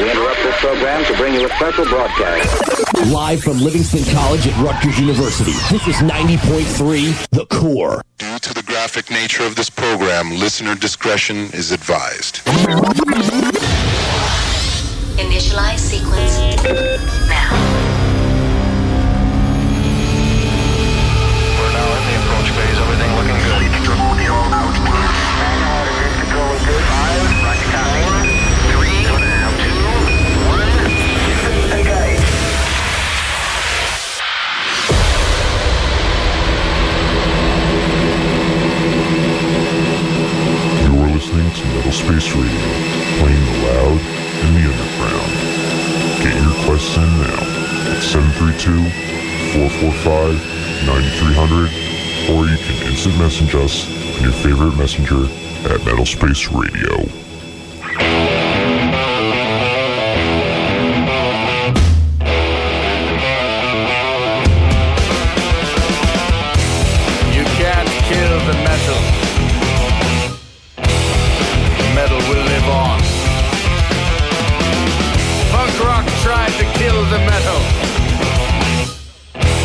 We interrupt this program to bring you a special broadcast. Live from Livingston College at Rutgers University, this is 90.3 The Core. Due to the graphic nature of this program, listener discretion is advised. Initialize sequence now. We're now in the approach phase. Everything looking good. Control is good. 5, roger, copy. 3, 2, 1. Okay. You're listening to MetalSpace Radio, playing the loud and the underground. Get your requests in now at 732-445-9300, or you can instant message us on your favorite messenger at MetalSpace Radio. You can't kill the metal. Metal will live on. Punk rock tried to kill the metal,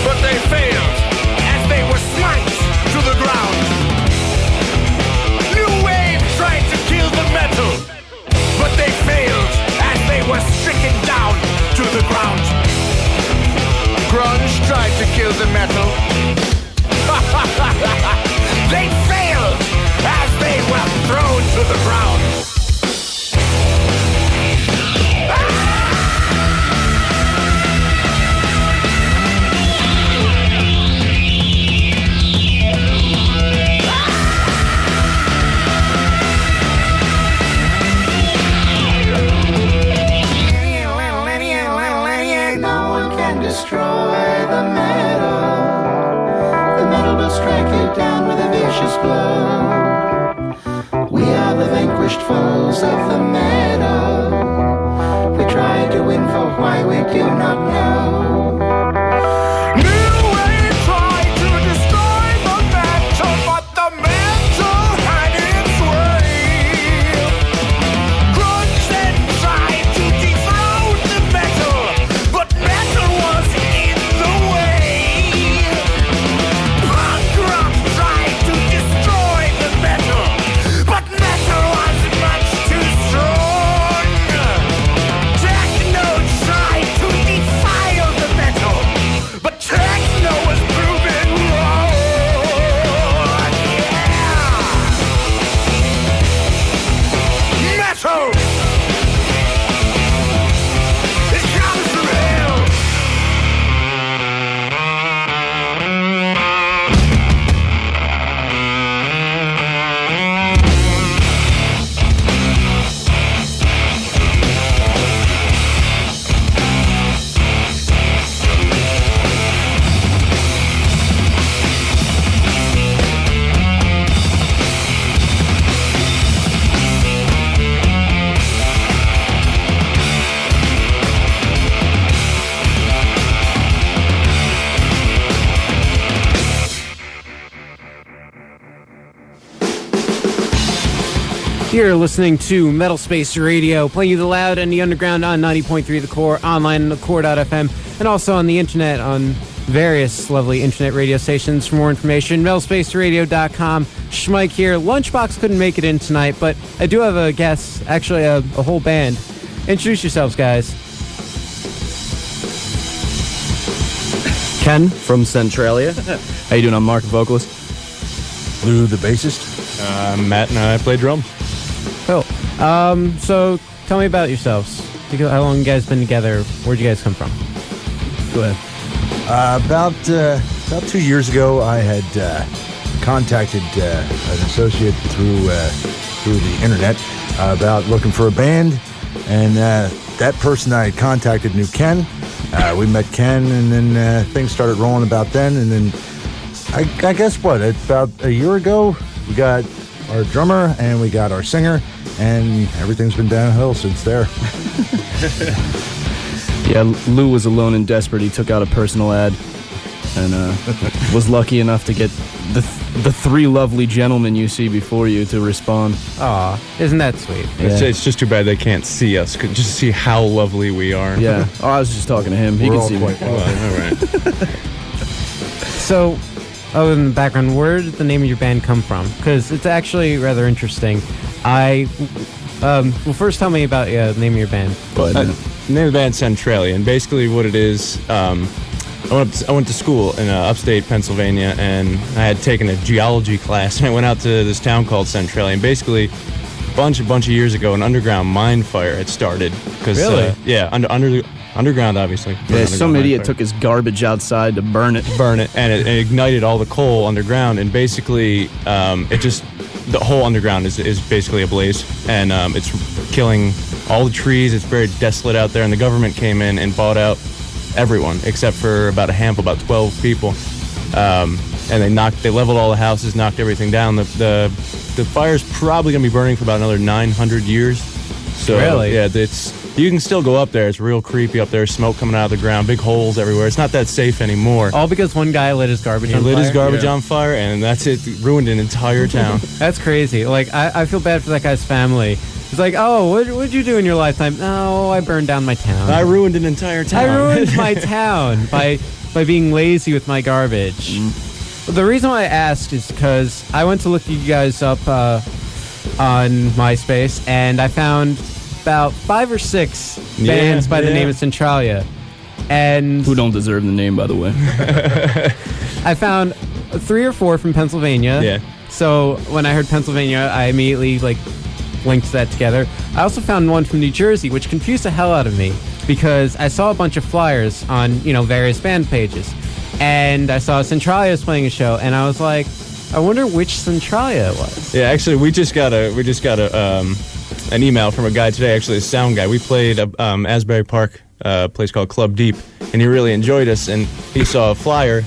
but they failed as they were smite to the ground. New wave tried to kill the metal, but they failed as they were stricken down to the ground. Grunge tried to kill the metal. They failed as they were thrown to the ground. No one can destroy the metal. The metal will strike you down with a vicious blow. We are the vanquished foes of the metal. We try to win for why we do not know. New wave tried to destroy the metal, but the metal had its way. Grunge then tried to dethrone the metal, but metal was in the way. Punk rock tried to destroy the metal, but metal was much too strong. Techno tried to defile the metal, but techno was proven wrong. Yeah! Metal! It comes from hell! You're listening to MetalSpace Radio, playing you the loud and the underground on 90.3 The Core, online on thecore.fm, and also on the internet on various lovely internet radio stations. For more information, metalspaceradio.com. Schmike here. Lunchbox couldn't make it in tonight, but I do have a guest, actually a whole band. Introduce yourselves, guys. Ken from Centralia. How you doing? I'm Mark, vocalist. Lou, the bassist. Matt and I play drums. Cool. So tell me about yourselves. How long you guys been together? Where'd you guys come from? Go ahead. About 2 years ago, I had contacted an associate through the internet about looking for a band, and that person I had contacted knew Ken. We met Ken, and then things started rolling about then, and then I guess about a year ago, we got our drummer and we got our singer, and everything's been downhill since there. Yeah, Lou was alone and desperate. He took out a personal ad and was lucky enough to get the three lovely gentlemen you see before you to respond. Aw, isn't that sweet? It's just too bad they can't see us. Could just see how lovely we are. Yeah. Oh, I was just talking to him. He can see me. All right. So, other than the background, where did the name of your band come from? Because it's actually rather interesting. Well, first tell me about the name of your band. The name of the band Centralia, and basically what it is, I went to school in upstate Pennsylvania, and I had taken a geology class, and I went out to this town called Centralia, and basically a bunch of years ago, an underground mine fire had started. Really? Yeah, underground, obviously. Yeah, some idiot took his garbage outside to burn it, and it ignited all the coal underground, and basically the whole underground is basically ablaze, and it's killing all the trees. It's very desolate out there, and the government came in and bought out everyone except for about 12 people, and they leveled all the houses, knocked everything down. The fire's probably gonna be burning for about another 900 years. So really, yeah, you can still go up there. It's real creepy up there. Smoke coming out of the ground, big holes everywhere. It's not that safe anymore. All because one guy lit his garbage on fire? He lit his garbage on fire, and that's it. Ruined an entire town. That's crazy. Like, I feel bad for that guy's family. It's like, oh, what'd you do in your lifetime? Oh, I burned down my town. I ruined an entire town. I ruined my town by being lazy with my garbage. Well, the reason why I asked is because I went to look you guys up on MySpace, and I found about 5 or 6 bands by the name of Centralia, and who don't deserve the name, by the way. I found 3 or 4 from Pennsylvania. Yeah. So when I heard Pennsylvania, I immediately linked that together. I also found one from New Jersey, which confused the hell out of me because I saw a bunch of flyers on various band pages, and I saw Centralia was playing a show, and I was like, I wonder which Centralia it was. Yeah, actually, we just got an email from a guy today, actually a sound guy. We played Asbury Park, a place called Club Deep, and he really enjoyed us, and he saw a flyer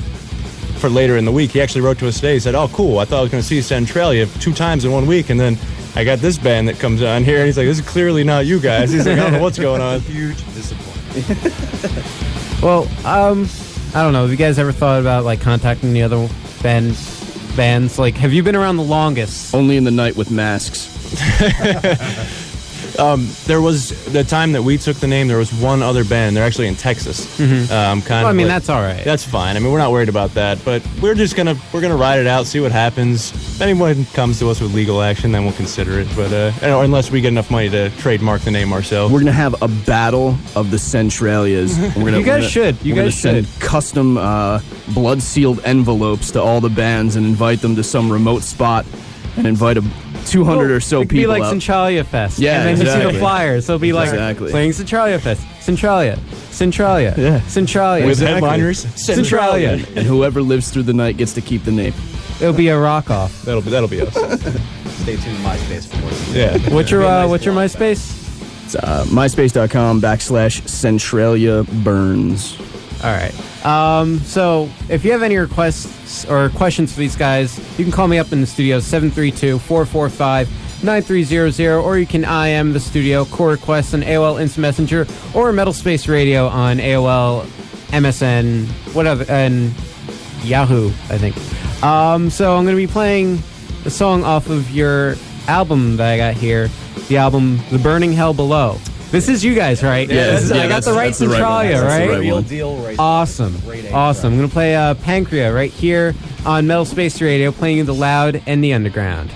for later in the week. He actually wrote to us today. He said, oh, cool, I thought I was going to see Centralia 2 times in 1 week, and then I got this band that comes on here, and he's like, this is clearly not you guys. He's like, I don't know what's going on. Huge disappointment. Well, I don't know. Have you guys ever thought about contacting the other bands? Like, have you been around the longest? Only in the night with masks. There was the time that we took the name. There was one other band. They're actually in Texas. That's all right. That's fine. I mean, we're not worried about that. But we're gonna ride it out, see what happens. If anyone comes to us with legal action, then we'll consider it. But unless we get enough money to trademark the name ourselves, we're gonna have a battle of the Centralias. You guys should. You guys should send custom blood-sealed envelopes to all the bands and invite them to some remote spot and invite 200 or so it could people be like out. Centralia Fest. Yeah, and then exactly. you see the flyers. So it'll be playing Centralia Fest. Centralia. Yeah. Centralia. with headliners. Centralia. And whoever lives through the night gets to keep the name. It'll be a rock-off. That'll be us. Stay tuned to MySpace for more. Yeah. What's your MySpace? It's myspace.com/Centralia Burns. All right. So if you have any requests or questions for these guys, you can call me up in the studio, 732-445-9300, or you can IM the studio, call requests on AOL Instant Messenger, or MetalSpace Radio on AOL, MSN, whatever, and Yahoo, I think. So I'm going to be playing a song off of your album that I got here, the album The Burning Hell Below. This is you guys, right? Yeah, I got the right Centralia, right? Real deal, right? Awesome. Awesome. I'm going to play Pancreas right here on MetalSpace Radio, playing you the loud and the underground.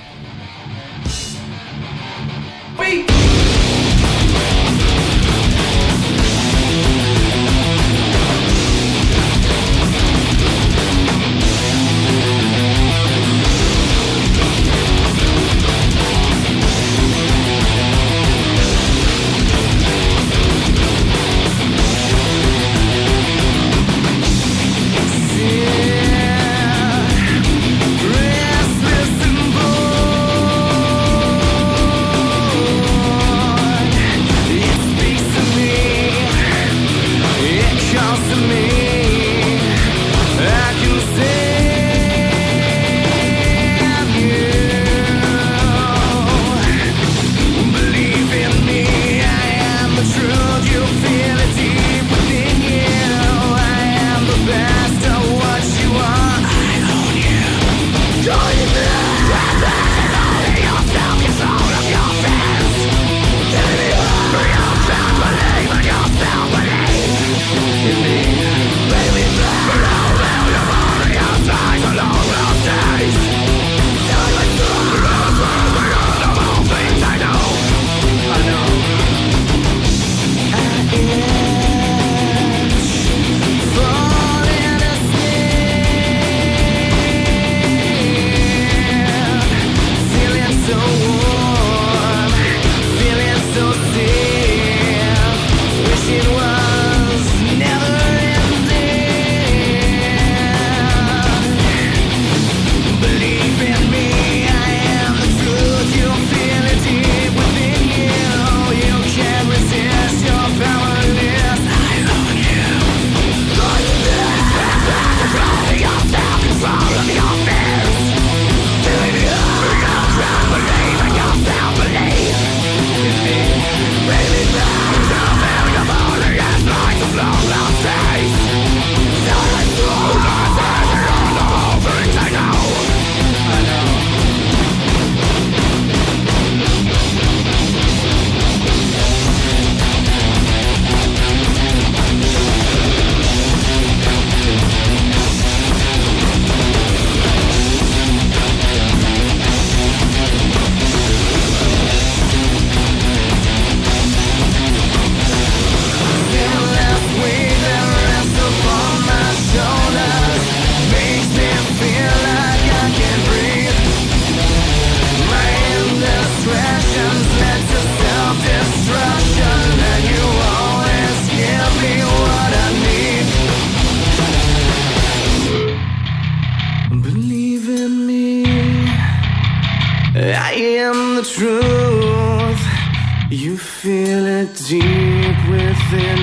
deep within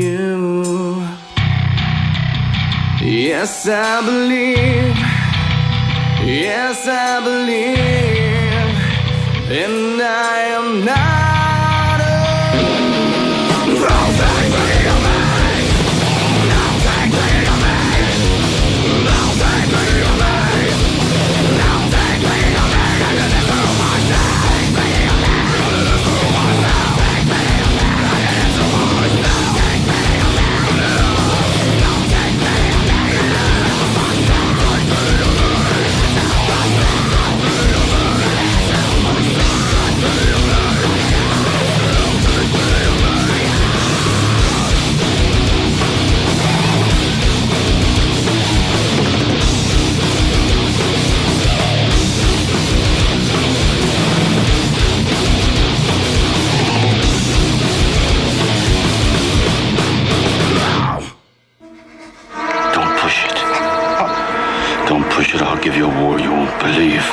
you. Yes, I believe. Yes, I believe. And I am not alone. Don't take me to me. Don't take me to me. Don't take me to me. Don't take me to me. This is too much. Take me to me. This is too much. Take me to me. This is too much. Take me to me. Don't take me to me. Take me to Don't push it, I'll give you a war you won't believe.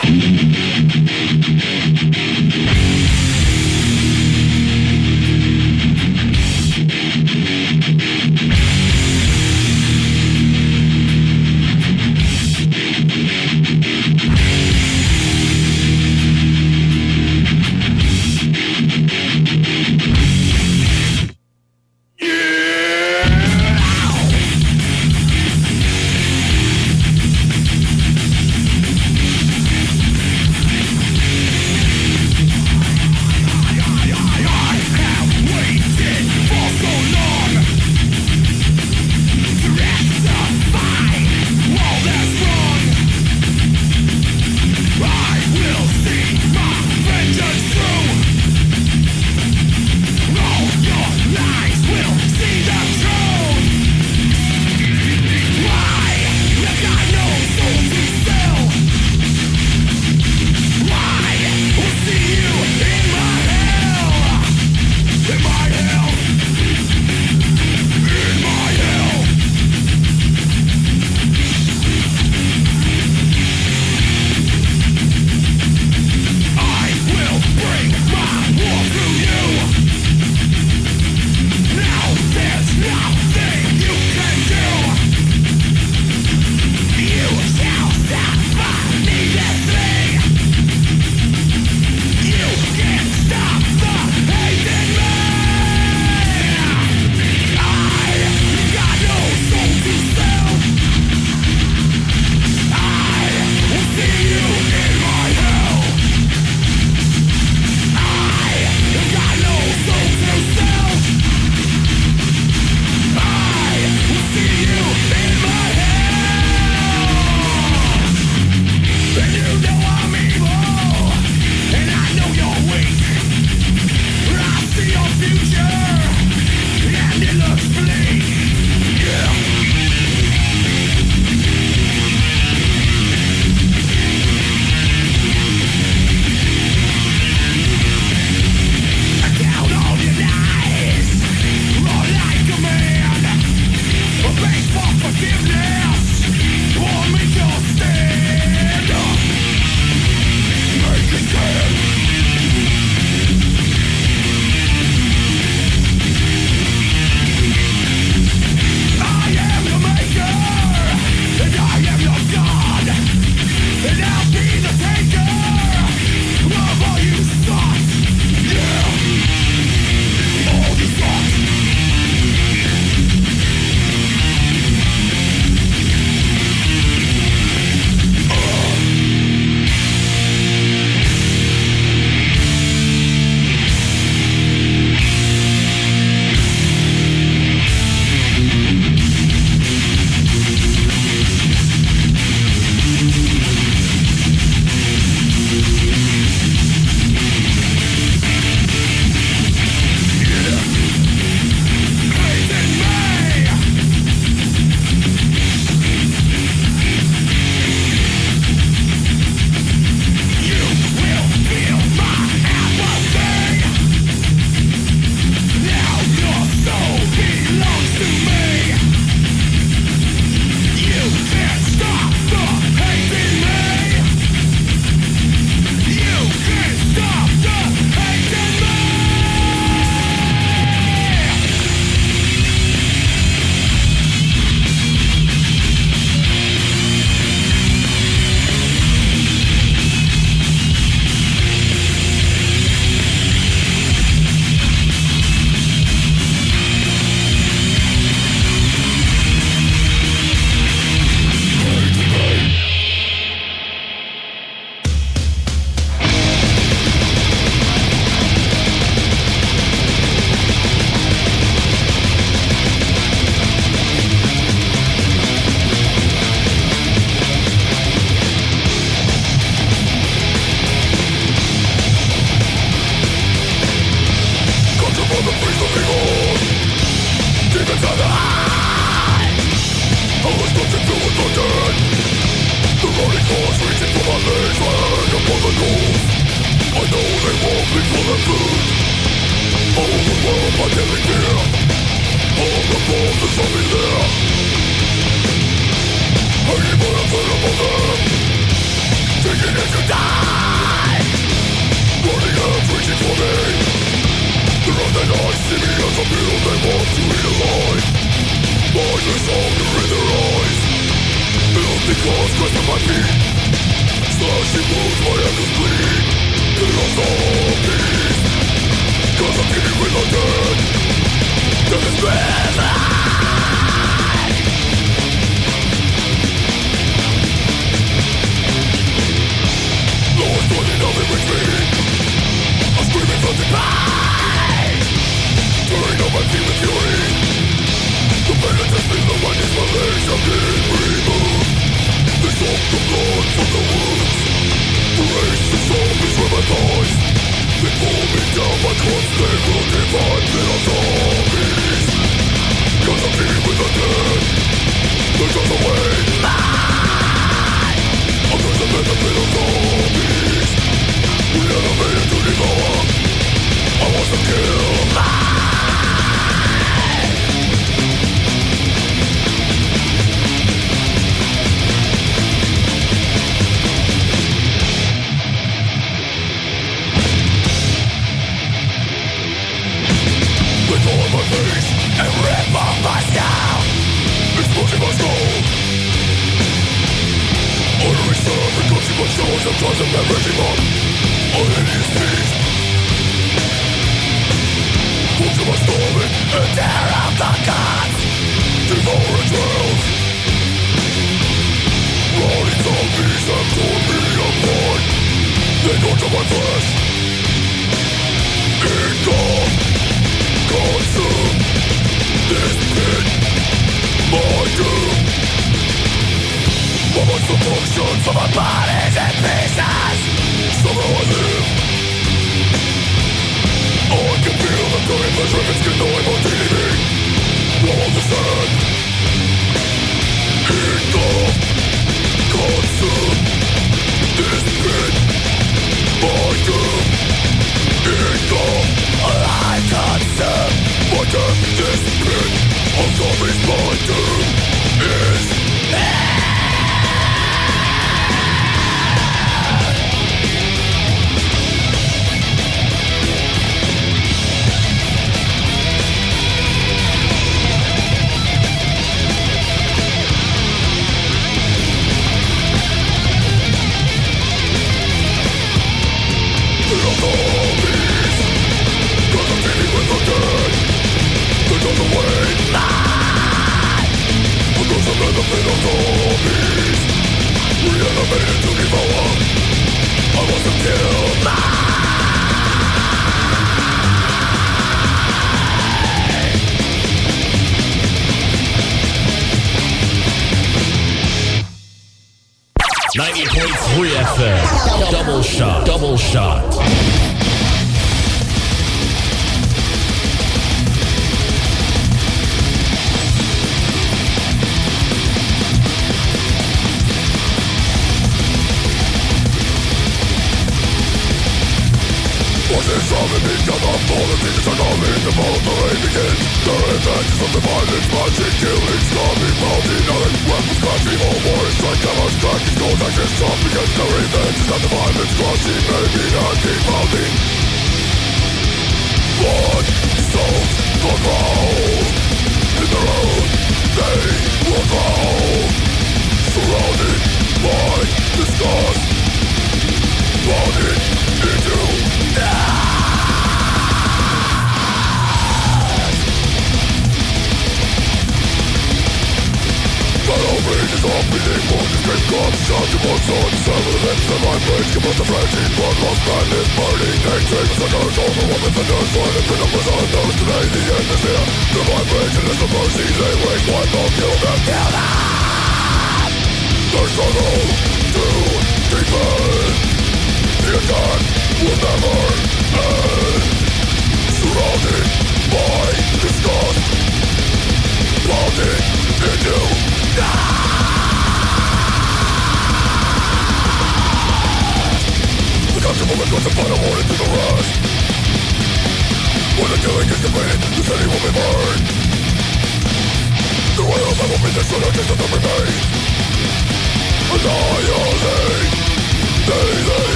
Double shot.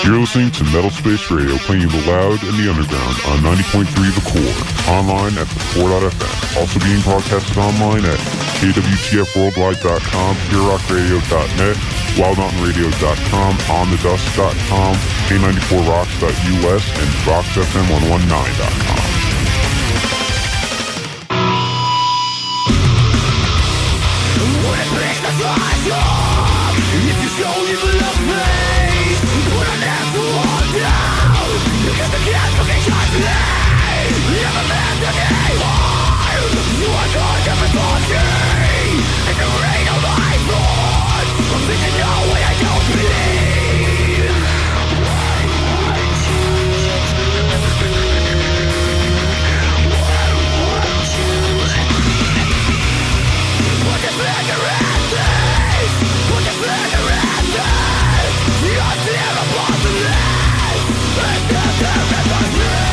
You're listening to MetalSpace Radio, playing you the loud and the underground on 90.3 The Core, online at thecore.fm. Also being broadcasted online at kwtfworldwide.com, pugerockradio.net, wildmountainradio.com, onthedust.com, k94rocks.us, and voxfm119.com. If you show evil a face, put an end to all doubt. Because the cat fucking shot play. Never meant to be hard. You are God of authority. It's the rain of my thoughts. I'm thinking no way I don't believe. Put the finger at this. Put the finger at this. You're still upon the list. It's the difference of me.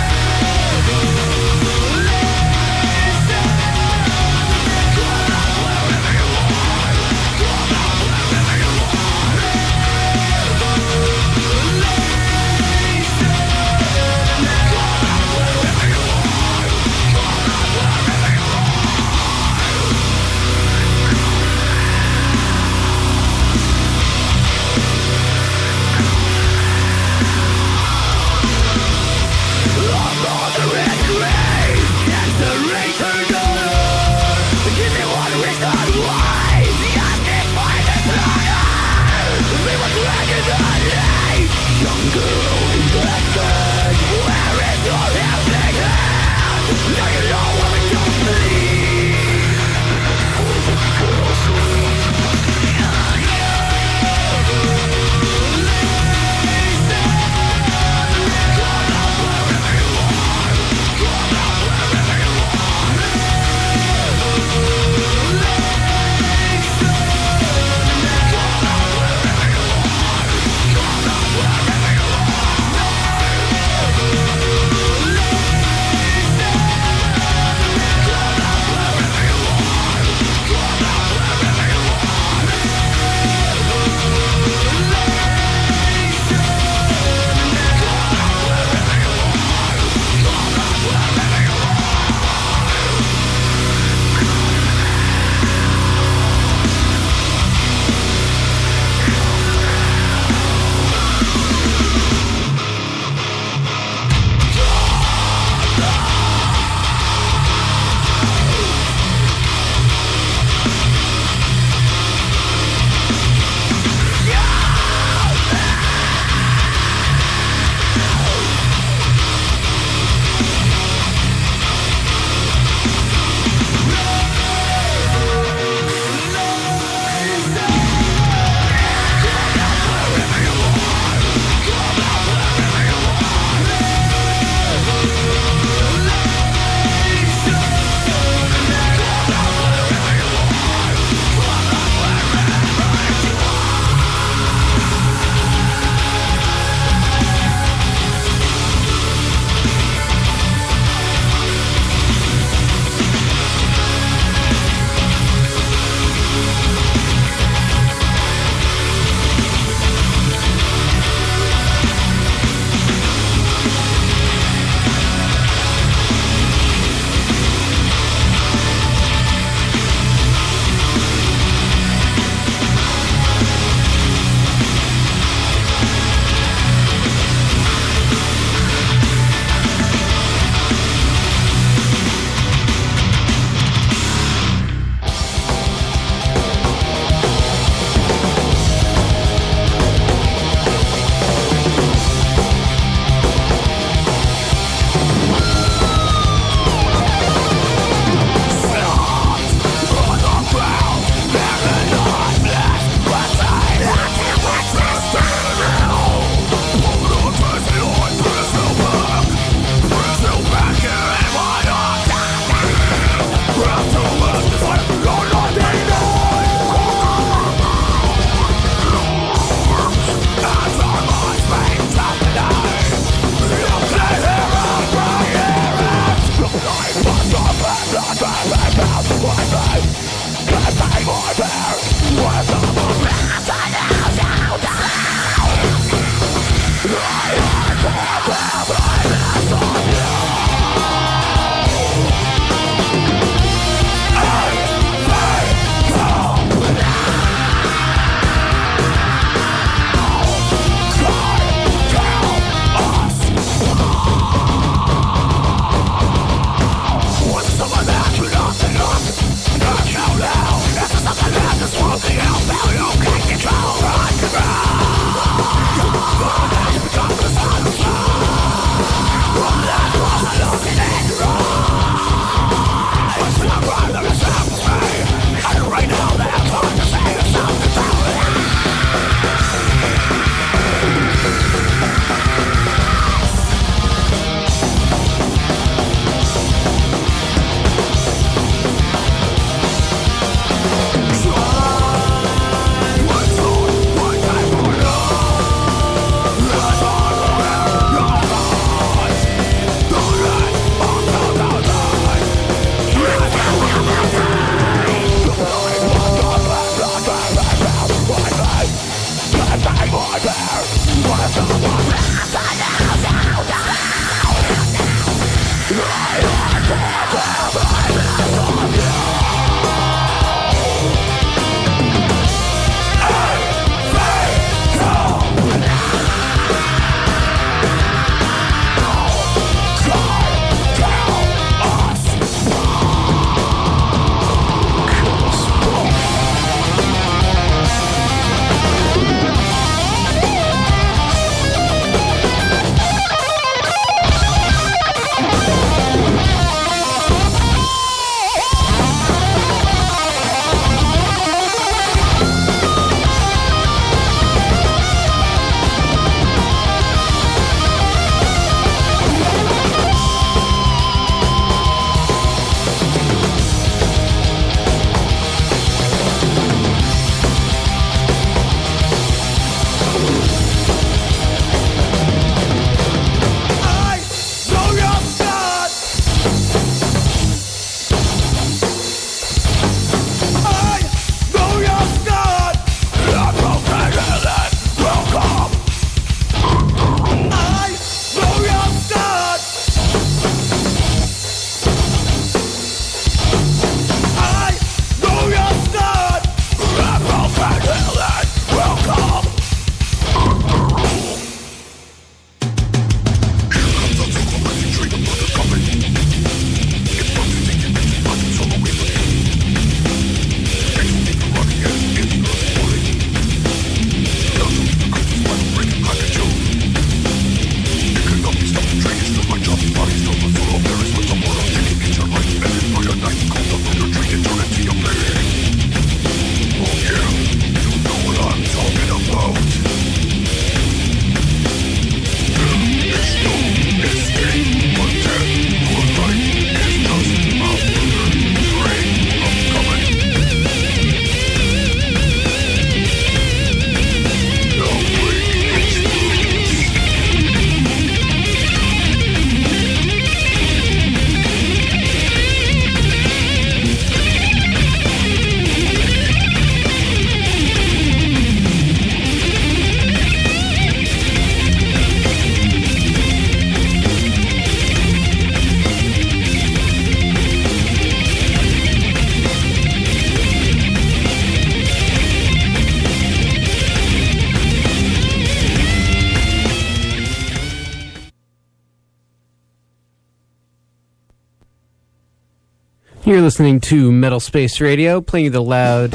You're listening to MetalSpace Radio, playing you the loud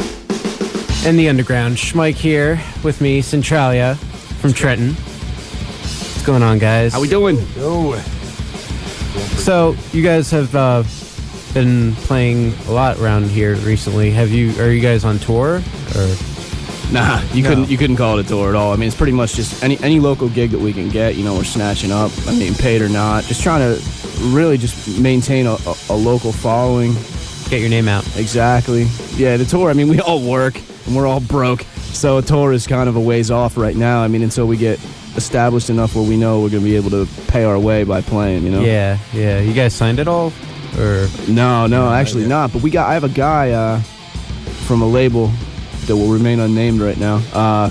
and the underground. Schmike here with me, Centralia from Trenton. What's going on, guys? How we doing? So, you guys have been playing a lot around here recently. Are you guys on tour? Or Nah, you couldn't call it a tour at all. I mean, it's pretty much just any local gig that we can get, we're snatching up. I mean, paid or not. Just trying to really just maintain a local following. Get your name out. Exactly. Yeah, the tour, I mean, we all work and we're all broke. So a tour is kind of a ways off right now. I mean, until we get established enough where we know we're going to be able to pay our way by playing, Yeah. You guys signed it all? Or No, actually not. But I have a guy from a label that will remain unnamed right now,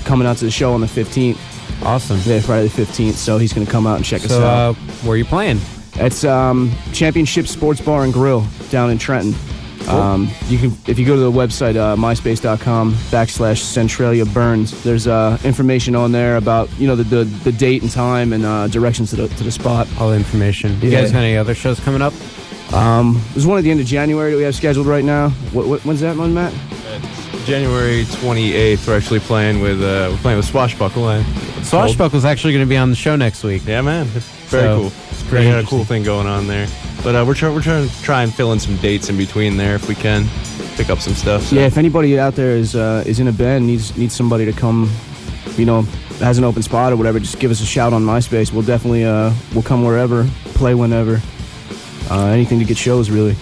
coming out to the show on the 15th. Awesome. Yeah, Friday the 15th, so he's going to come out and check us out. Where are you playing? It's Championship Sports Bar and Grill down in Trenton. Cool. If you go to the website, myspace.com/Centralia Burns, there's information on there about, the date and time and directions to the spot. All the information. You guys got any other shows coming up? There's one at the end of January that we have scheduled right now. When's that one, Matt? January 28th. We're actually playing with Swashbuckle. Swashbuckle's actually going to be on the show next week. Yeah, man. It's very cool. It's great. We got a cool thing going on there. But we're trying to try and fill in some dates in between there if we can. Pick up some stuff. So. Yeah, if anybody out there is in a band, needs somebody to come, has an open spot or whatever, just give us a shout on MySpace. We'll definitely we'll come wherever, play whenever. Anything to get shows, really.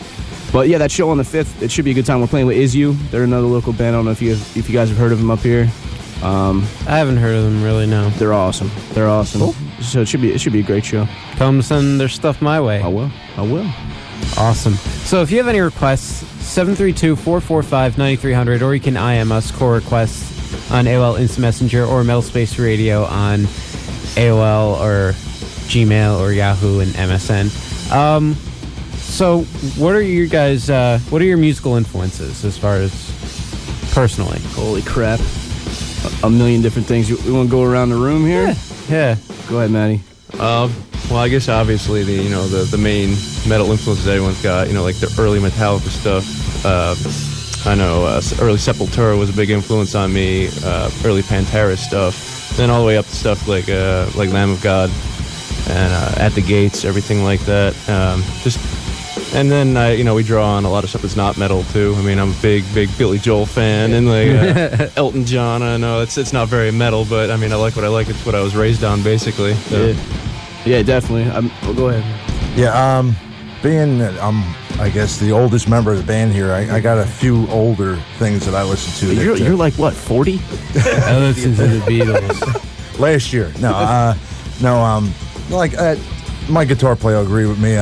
But yeah, that show on the 5th, it should be a good time. We're playing with Is You. They're another local band. I don't know if you guys have heard of them up here. I haven't heard of them really, no. They're awesome. Cool. So it should be a great show. Come send their stuff my way. I will. Awesome. So if you have any requests, 732-445-9300, or you can IM us, core requests on AOL Instant Messenger or MetalSpace Radio on AOL or Gmail or Yahoo and MSN. So, what are your guys? What are your musical influences as far as personally? Holy crap! A million different things. You want to go around the room here? Yeah. Go ahead, Matty. Well, I guess obviously the main metal influences everyone's got. Like the early Metallica stuff. I know early Sepultura was a big influence on me. Early Pantera stuff. Then all the way up to stuff like Lamb of God and At the Gates, everything like that. And then we draw on a lot of stuff that's not metal too. I mean, I'm a big Billy Joel fan, and like Elton John. I know it's not very metal, but I mean, I like what I like. It's what I was raised on, basically. So. Yeah, definitely. Well, go ahead. Yeah, being that I'm, I guess, the oldest member of the band here, I got a few older things that I listen to. You're like, what, 40? I listen to the Beatles. Last year. My guitar player will agree with me.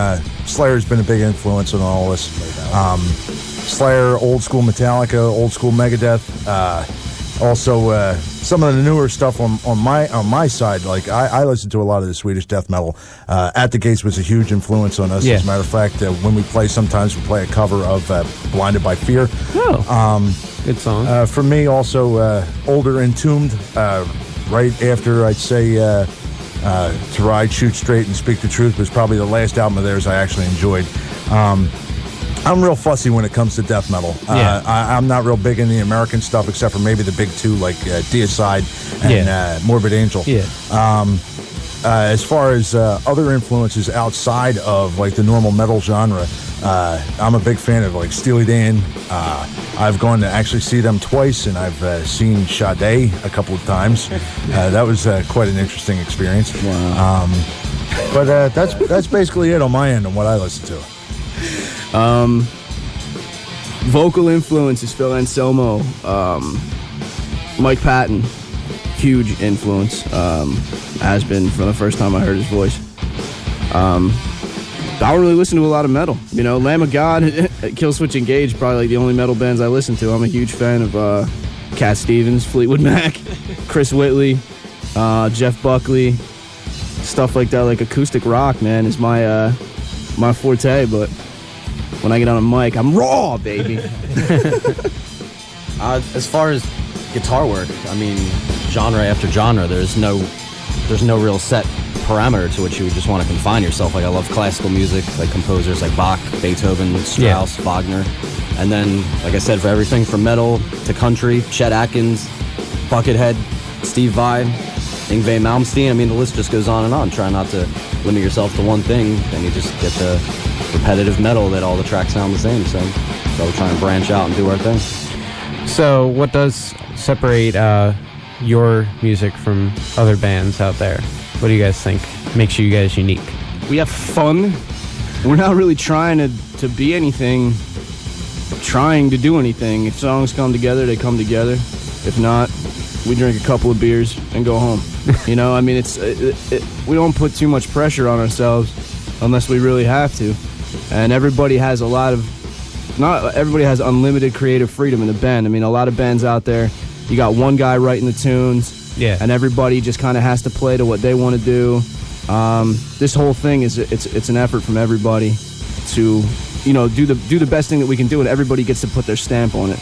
Slayer's been a big influence on all this. Slayer, old school Metallica, old school Megadeth. Also, some of the newer stuff on my side, like I listen to a lot of the Swedish death metal. At the Gates was a huge influence on us. Yeah. As a matter of fact, when we play, sometimes we play a cover of "Blinded by Fear." Oh, good song. For me, also older Entombed. Right after, I'd say, To Ride, Shoot Straight, and Speak the Truth was probably the last album of theirs I actually enjoyed. I'm real fussy when it comes to death metal. I'm not real big in the American stuff, except for maybe the big two like Deicide and Morbid Angel. As far as other influences outside of like the normal metal genre, I'm a big fan of like Steely Dan. I've gone to actually see them twice, and I've seen Sade a couple of times. That was quite an interesting experience. Wow. But that's basically it on my end on what I listen to. Vocal influences: Phil Anselmo, Mike Patton, huge influence. Has been from the first time I heard his voice. I don't really listen to a lot of metal. Lamb of God, Killswitch Engage, probably like the only metal bands I listen to. I'm a huge fan of Cat Stevens, Fleetwood Mac, Chris Whitley, Jeff Buckley, stuff like that. Like acoustic rock, man, is my forte. But when I get on a mic, I'm raw, baby. As far as guitar work, I mean, genre after genre, there's no real set parameter to which you would just want to confine yourself. Like, I love classical music, like composers like Bach, Beethoven, Strauss, Wagner. And then, like I said, for everything from metal to country, Chet Atkins, Buckethead, Steve Vai, Yngwie Malmsteen. I mean, the list just goes on and on. Try not to limit yourself to one thing, then you just get the repetitive metal that all the tracks sound the same. So we'll try and branch out and do our thing. So what does separate your music from other bands out there? What do you guys think makes you guys unique? We have fun. We're not really trying to be anything, trying to do anything. If songs come together, they come together. If not, we drink a couple of beers and go home. I mean, we don't put too much pressure on ourselves unless we really have to. And everybody has not everybody has unlimited creative freedom in the band. I mean, a lot of bands out there, you got one guy writing the tunes, and everybody just kind of has to play to what they want to do. This whole thing it's an effort from everybody to do the best thing that we can do, and everybody gets to put their stamp on it.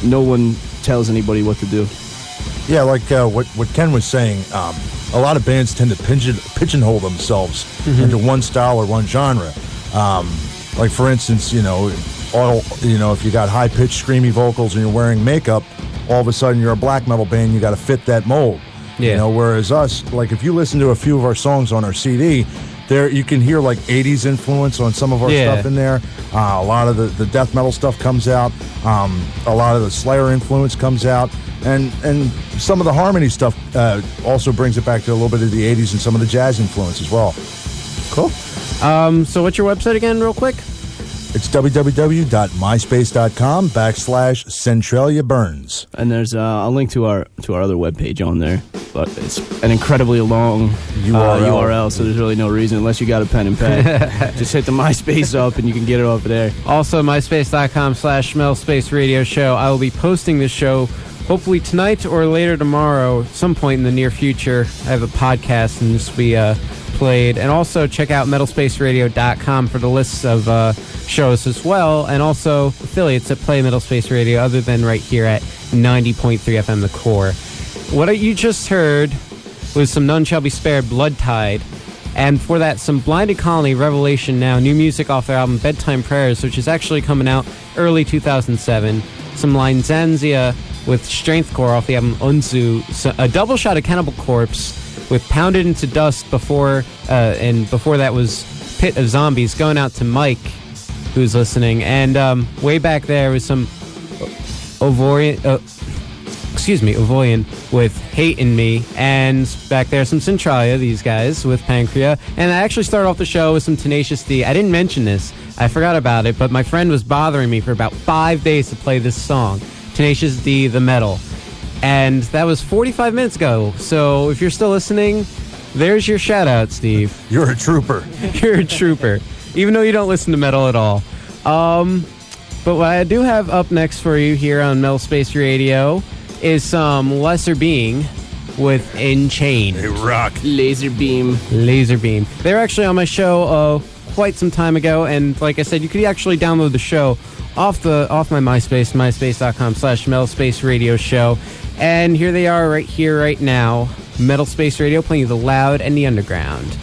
No one tells anybody what to do. Yeah, like what Ken was saying, a lot of bands tend to pigeonhole themselves into one style or one genre. Like for instance, if you got high-pitched, screamy vocals and you're wearing makeup, all of a sudden you're a black metal band. You got to fit that mold. Whereas us, like if you listen to a few of our songs on our CD, there you can hear like 80s influence on some of our stuff in there. A lot of the death metal stuff comes out. A lot of the Slayer influence comes out. And some of the harmony stuff also brings it back to a little bit of the 80s and some of the jazz influence as well. Cool. So what's your website again, real quick? It's www.myspace.com/Centralia Burns. And there's a link to our other webpage on there, but it's an incredibly long URL, so there's really no reason unless you got a pen and pad. Just hit the MySpace up and you can get it off of there. Also, myspace.com/MetalSpace Radio Show. I will be posting this show hopefully tonight or later tomorrow, some point in the near future. I have a podcast, and this will be played. And also check out MetalSpaceRadio.com for the lists of shows as well, and also affiliates that play Metal Space Radio other than right here at 90.3 FM The Core. What you just heard was some None Shall Be Spared, Blood Tide. And before that, some Blinded Colony, Revelation Now, new music off their album Bedtime Prayers, which is actually coming out early 2007. Some Linzanzia with Strength Core off the album Unzu. So, a double shot of Cannibal Corpse with Pounded Into Dust before, and before that was Pit of Zombies, going out to Mike, who's listening. And way back there was some Ovoyan with Hate in Me, and back there some Centralia, these guys, with Pancreas. And I actually started off the show with some Tenacious D. I didn't mention this, I forgot about it, but my friend was bothering me for about 5 days to play this song, Tenacious D, The Metal. And that was 45 minutes ago, so if you're still listening, there's your shout out, Steve. You're a trooper. You're a trooper, even though you don't listen to metal at all. But what I do have up next for you here on Metal Space Radio is some Lesser Being with Enchained. They rock. Laser Beam. They were actually on my show quite some time ago, and like I said, you could actually download the show off my MySpace, myspace.com/Metal Radio Show. And here they are right here, right now. Metal Space Radio playing you the loud and the underground.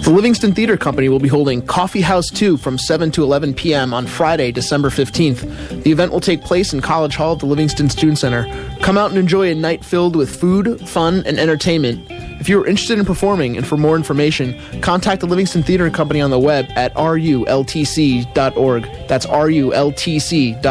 The Livingston Theater Company will be holding Coffee House 2 from 7 to 11 p.m. on Friday, December 15th. The event will take place in College Hall at the Livingston Student Center. Come out and enjoy a night filled with food, fun, and entertainment. If you are interested in performing and for more information, contact the Livingston Theater Company on the web at rultc.org. That's rultc.org.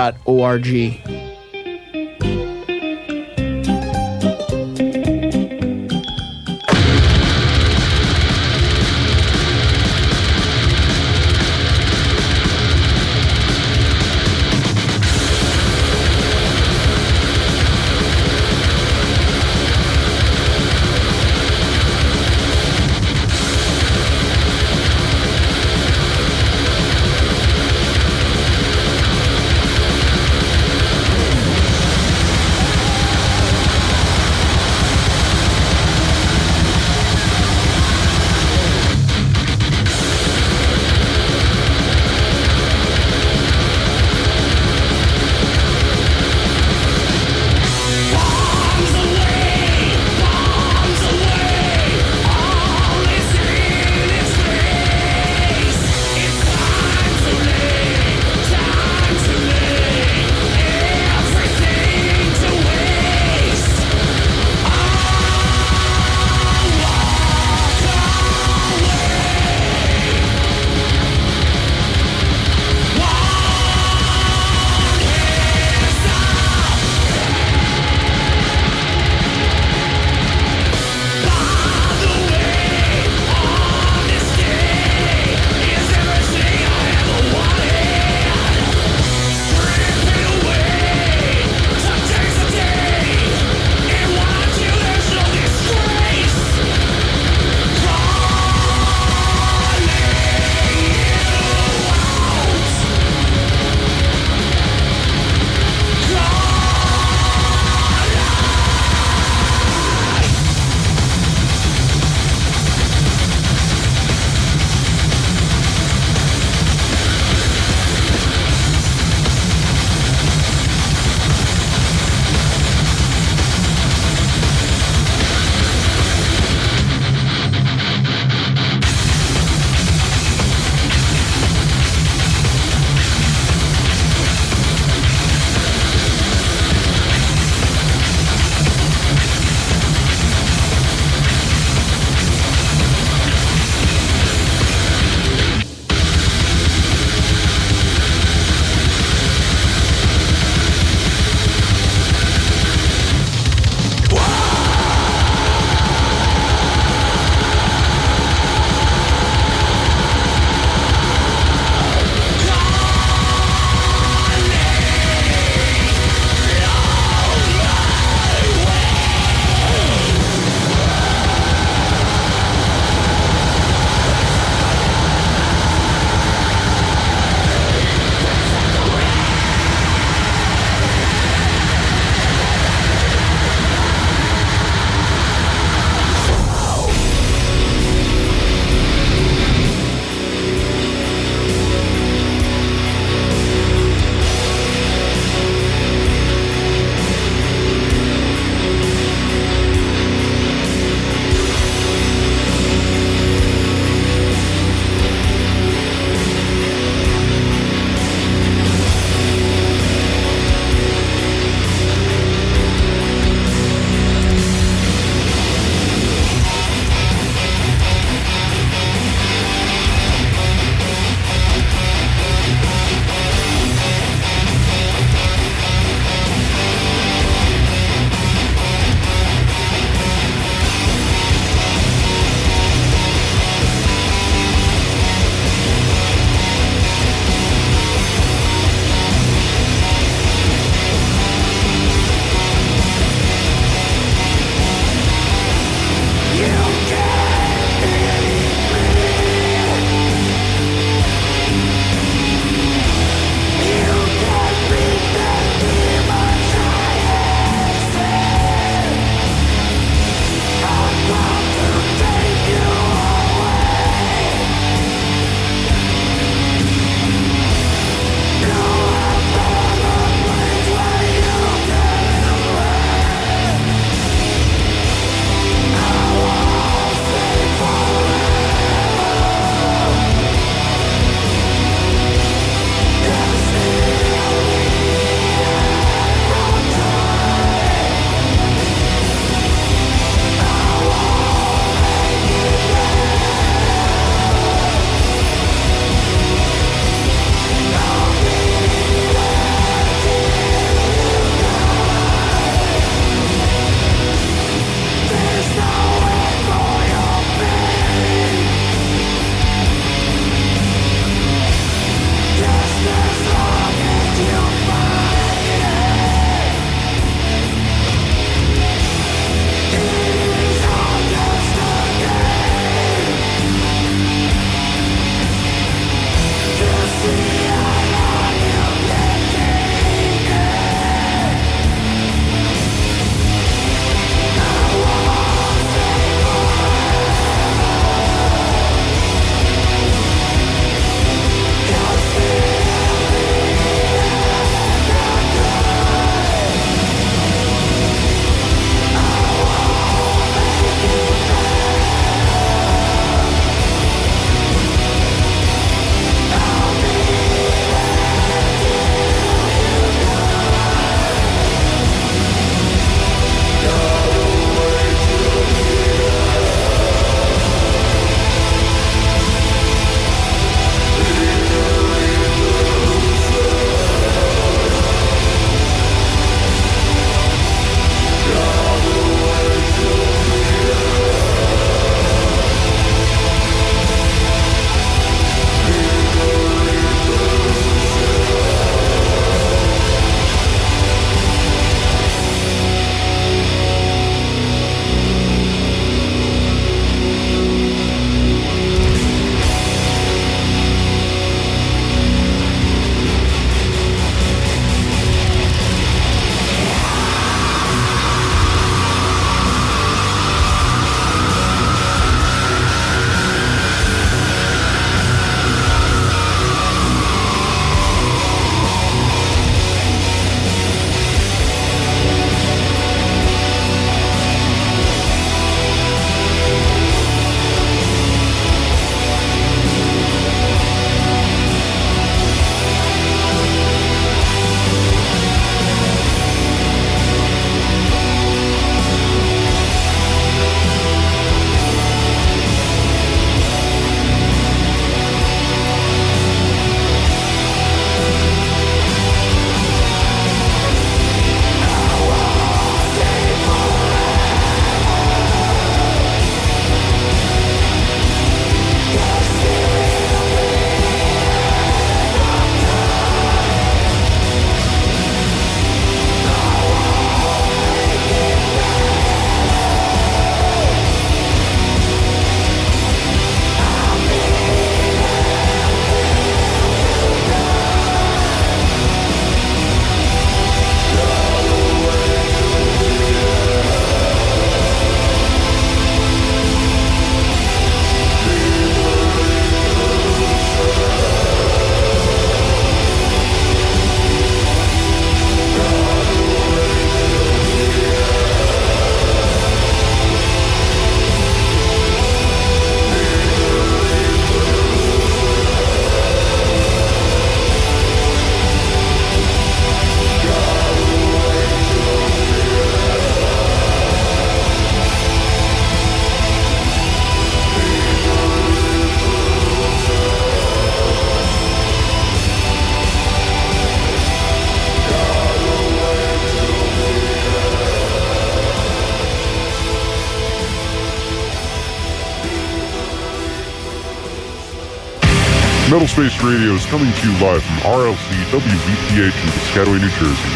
Metal Space Radio is coming to you live from RLC WVPH in Piscataway, New Jersey,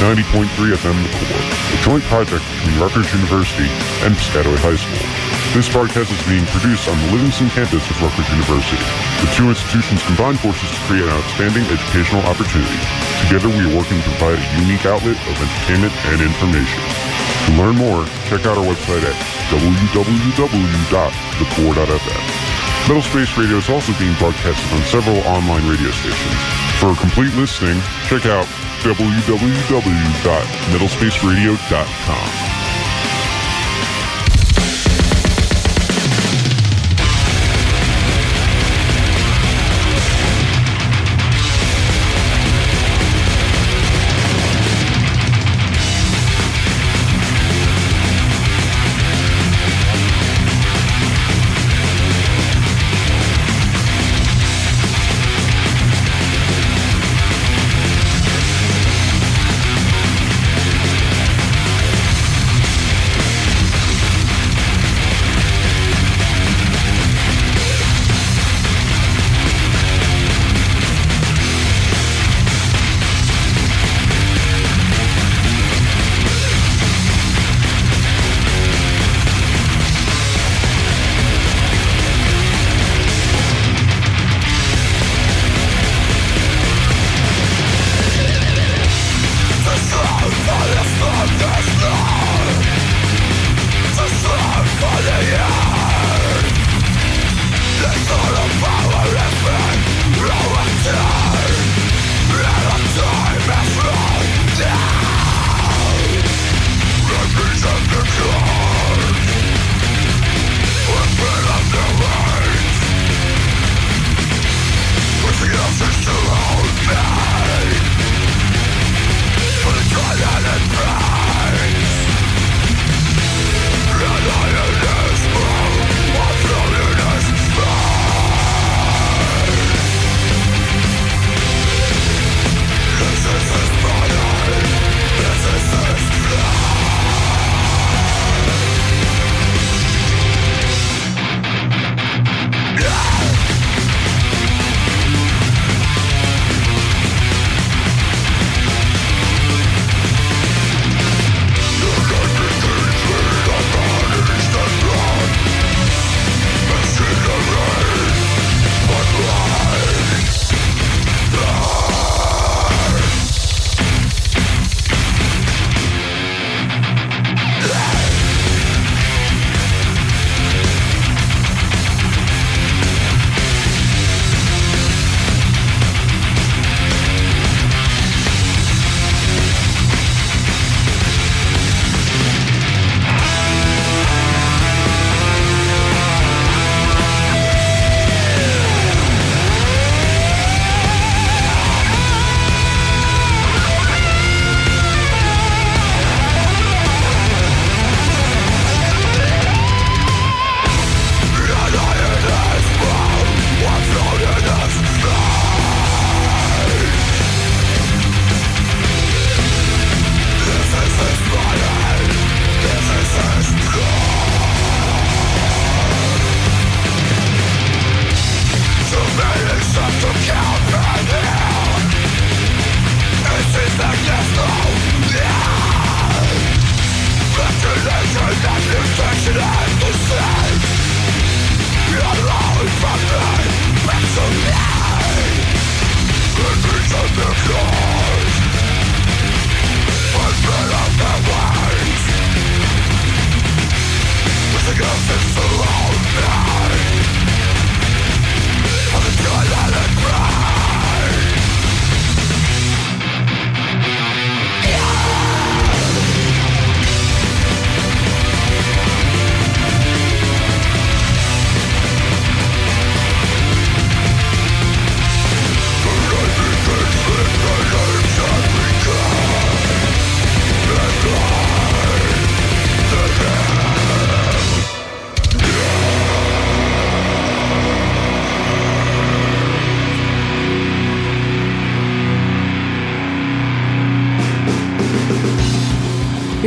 90.3 FM The Core, a joint project between Rutgers University and Piscataway High School. This broadcast is being produced on the Livingston campus of Rutgers University. The two institutions combine forces to create an outstanding educational opportunity. Together we are working to provide a unique outlet of entertainment and information. To learn more, check out our website at www.thecore.fm. Metal Space Radio is also being broadcasted on several online radio stations. For a complete listing, check out www.metalspaceradio.com.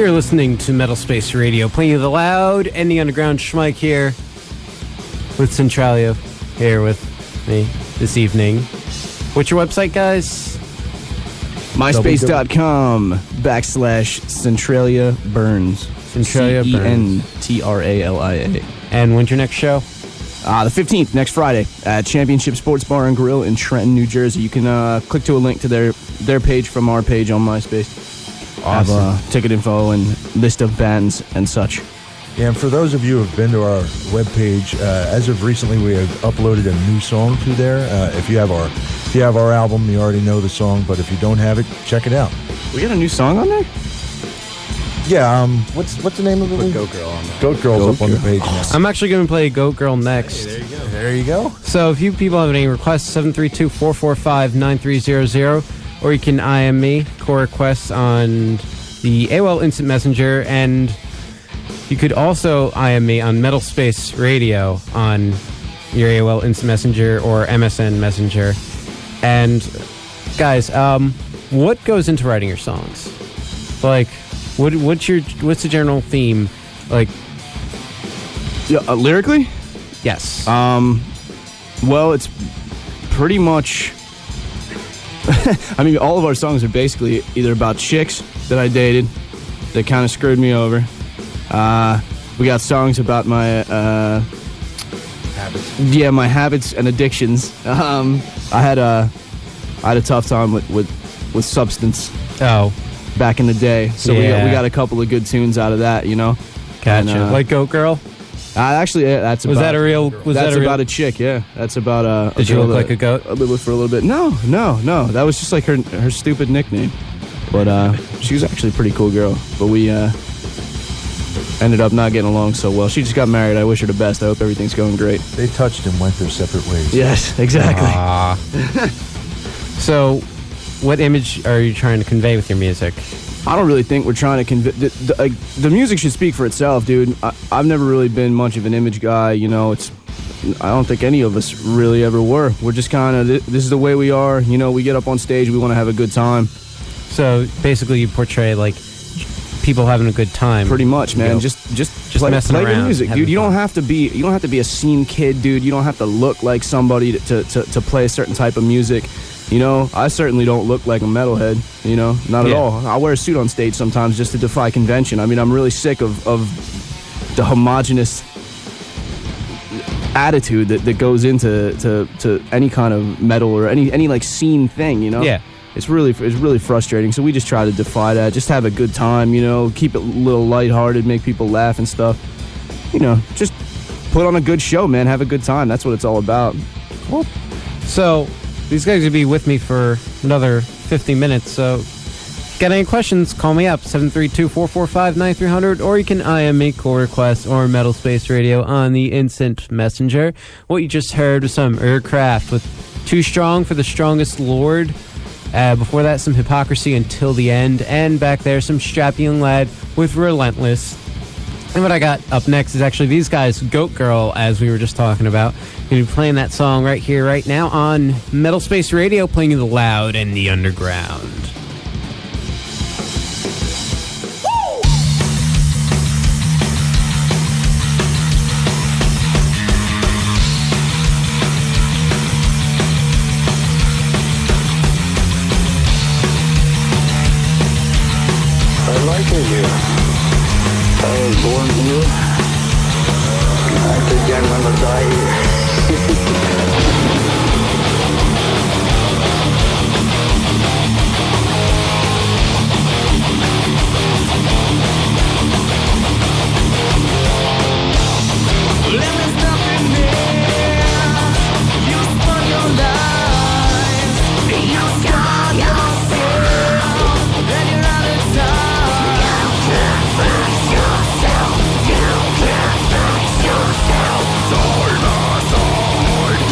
You're listening to Metal Space Radio, playing you the loud and the underground. Schmike here with Centralia, here with me, this evening. What's your website, guys? MySpace.com/Centralia Burns. Centralia Burns. CENTRALIA. And when's your next show? The 15th, next Friday, at Championship Sports Bar and Grill in Trenton, New Jersey. You can click to a link to their page from our page on MySpace. Awesome. Have ticket info and list of bands and such. Yeah, and for those of you who have been to our webpage, as of recently, we have uploaded a new song to there. If you have our album, you already know the song. But if you don't have it, check it out. We got a new song on there? Yeah. What's the name of it? Goat Girl on there. Goat Girl's up on the page now. I'm actually going to play Goat Girl next. Hey, there you go. There you go. So if you people have any requests, 732-445-9300, or you can IM me, core requests on the AOL Instant Messenger, and you could also IM me on MetalSpace Radio on your AOL Instant Messenger or MSN Messenger. And guys, what goes into writing your songs? Like, what's the general theme? Like, yeah, lyrically? Yes. Well, it's pretty much. I mean, all of our songs are basically either about chicks that I dated that kind of screwed me over. We got songs about my habits. Yeah, my habits and addictions. I had a tough time with substance. Oh. Back in the day, so Yeah. we got a couple of good tunes out of that, you know. Gotcha. And, like Goat Girl? Actually, that's Was about, that a real? Was that's that a real? about a chick, yeah. That's about a. Did you girl look like a goat? I lived with for a little bit. No. That was just like her stupid nickname. But she was actually a pretty cool girl. But we ended up not getting along so well. She just got married. I wish her the best. I hope everything's going great. They touched and went their separate ways. Yes, exactly. So, what image are you trying to convey with your music? I don't really think we're trying to convey. The music should speak for itself, dude. I've never really been much of an image guy. You know, I don't think any of us really ever were. We're just kind of, this is the way we are. You know, we get up on stage, we want to have a good time. So basically, you portray like people having a good time. Pretty much, man. You know, just messing play around, the music, having dude. You fun. don't have to be a scene kid, dude. You don't have to look like somebody to play a certain type of music. You know, I certainly don't look like a metalhead, you know, not at all. I wear a suit on stage sometimes just to defy convention. I mean, I'm really sick of the homogenous attitude that goes into to any kind of metal or any like scene thing, you know? Yeah. It's really frustrating. So we just try to defy that, just have a good time, you know, keep it a little lighthearted, make people laugh and stuff. You know, just put on a good show, man, have a good time. That's what it's all about. Cool. So, these guys will be with me for another 50 minutes, so got any questions, call me up, 732-445-9300, or you can IM me, call requests, or MetalSpace Radio on the Instant Messenger. What you just heard was some Aircraft with Too Strong for the Strongest Lord. Before that, some Hypocrisy Until the End, and back there, some Strappy Young Lad with Relentless. And what I got up next is actually these guys, Goat Girl, as we were just talking about. Going to be playing that song right here, right now on MetalSpace Radio, playing you the loud and the underground. I like it here. I was born here. I think I'm gonna die here. Let me stop in there. You spun your lies. You scarred yourself. And you're out of time. You can't fix yourself. You can't fix yourself. Side by side.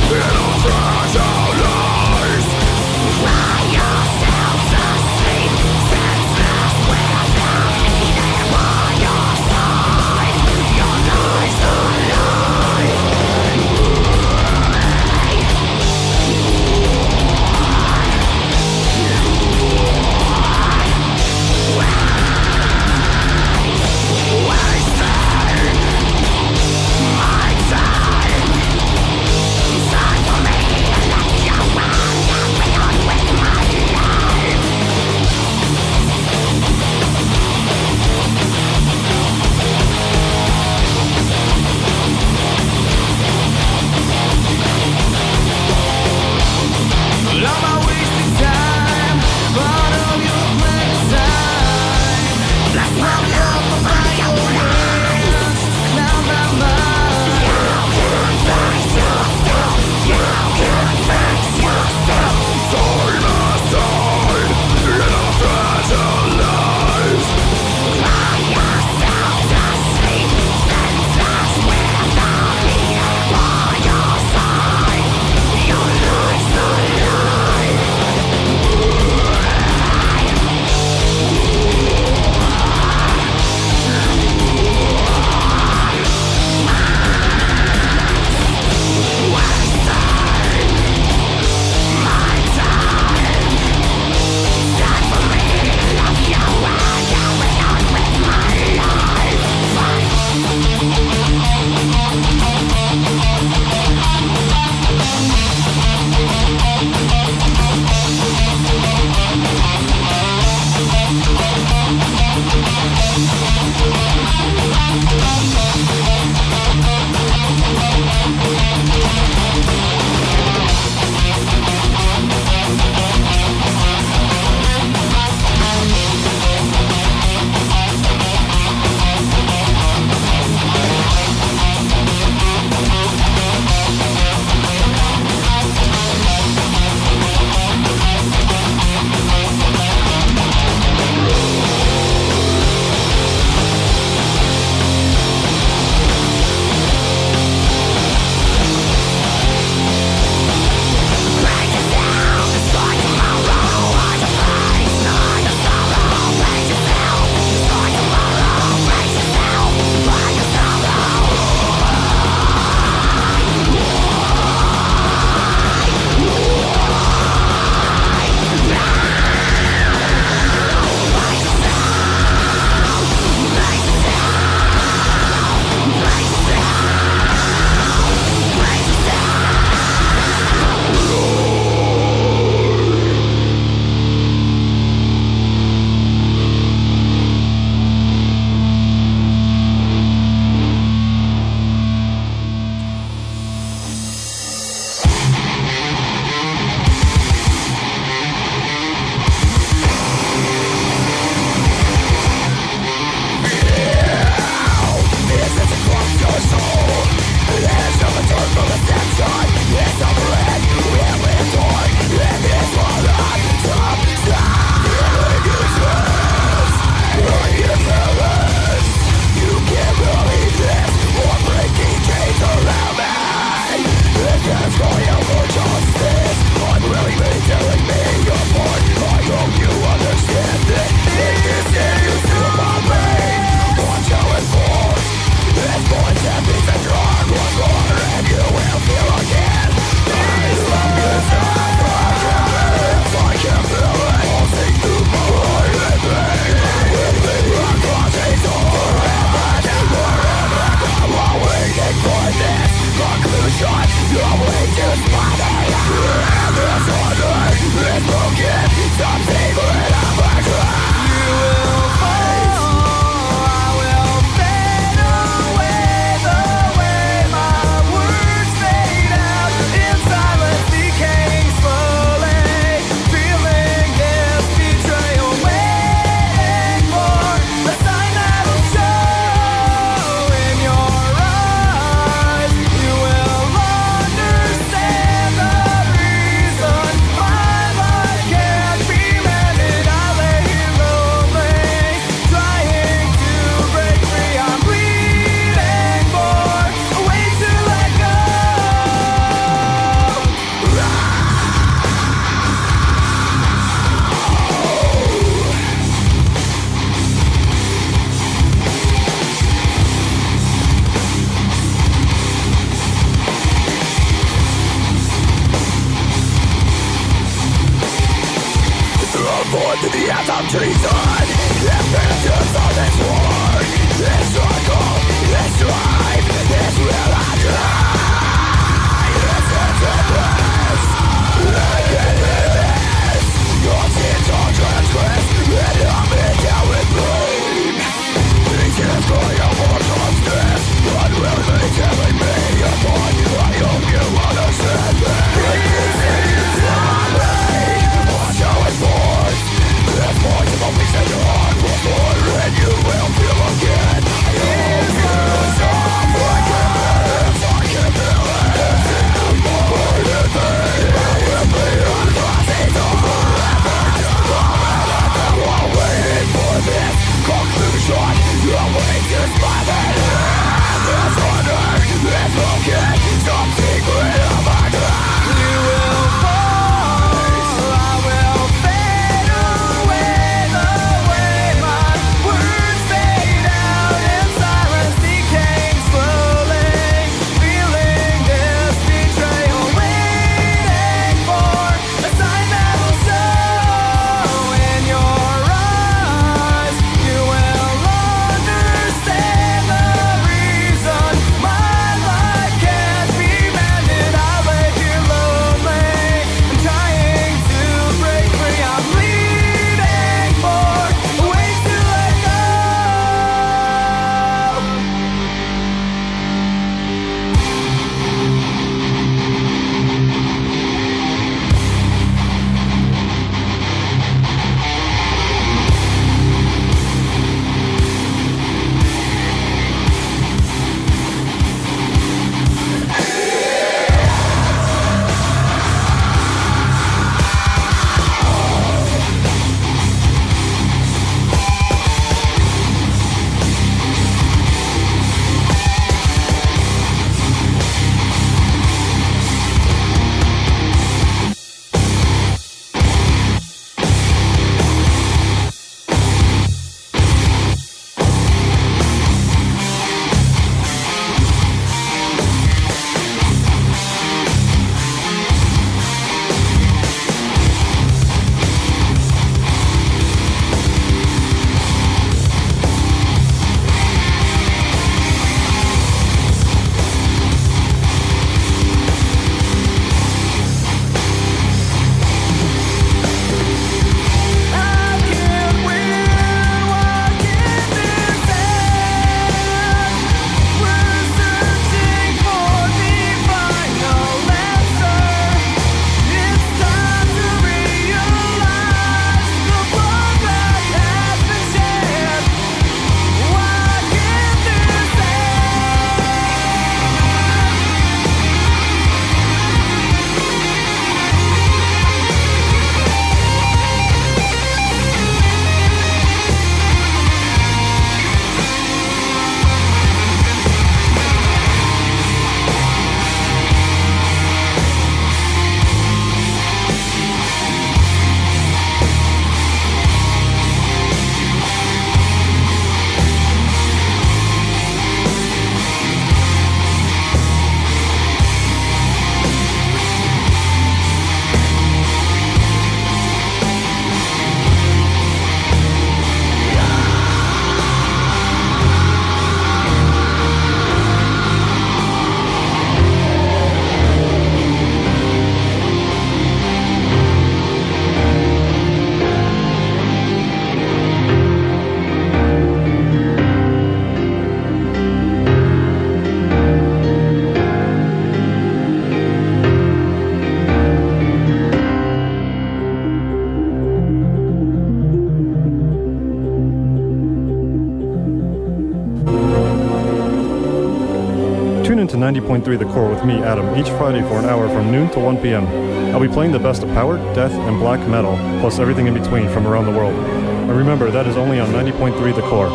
Tune in to 90.3 The Core with me, Adam, each Friday for an hour from noon to 1 p.m. I'll be playing the best of power, death, and black metal, plus everything in between from around the world. And remember, that is only on 90.3 The Core.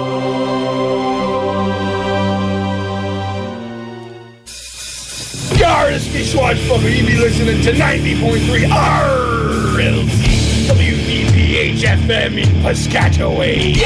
Yar, this is Schwarzfucker. You be listening to 90.3 RLC WVPH FM in Piscataway.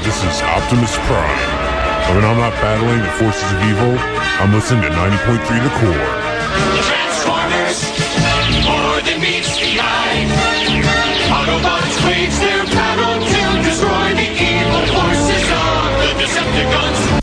this is Optimus Prime. When I'm not battling the forces of evil, I'm listening to 90.3 The Core. Transformers, more than meets the eye. Autobots wage their battle to destroy the evil forces of the Decepticons.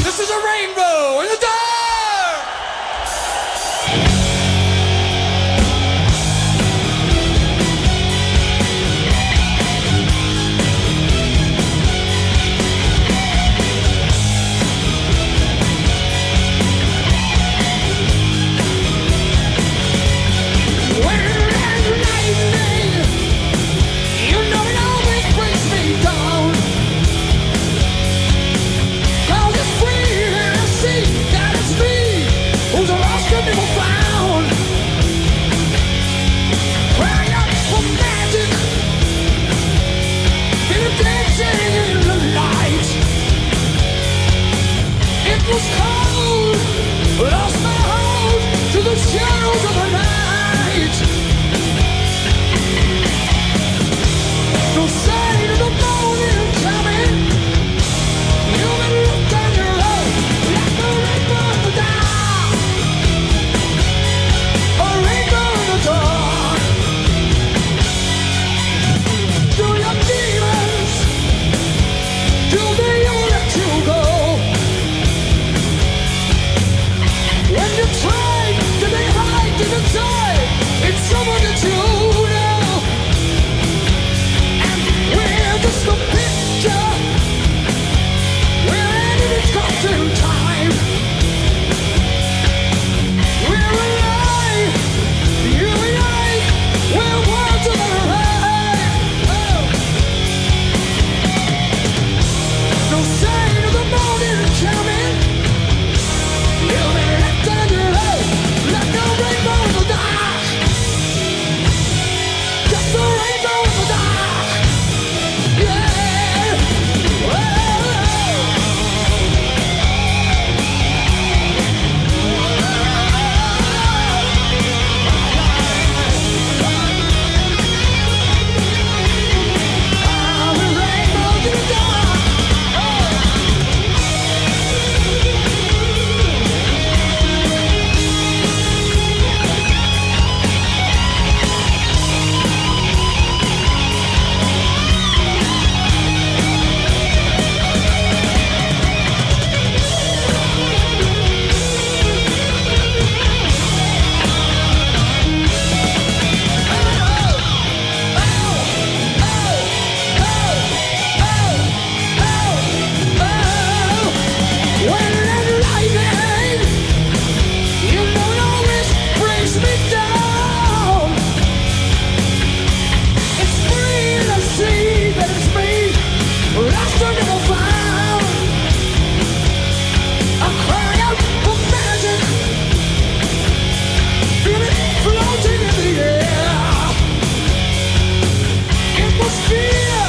This is a rainbow in the dark. Shadows of the night. No sign of the morning coming. You've been looked on your own like a rainbow in the dark. A rainbow in the dark. Do your demons, do they ever let you go? When you try to be hide to the tide, it's someone that you know. And we're just a picture. We're ending its costume time. We're alive, you and I. We're words of the right. No sign of the morning coming. You've been left on your own. Like a rainbow in the dark. Just a rainbow in the dark. Yeah. I'm a rainbow in the dark. When enlightening, you know it always brings me down. It's free to see that it's me, lost and never found. I cry out for magic, feel it floating in the air. It was fear,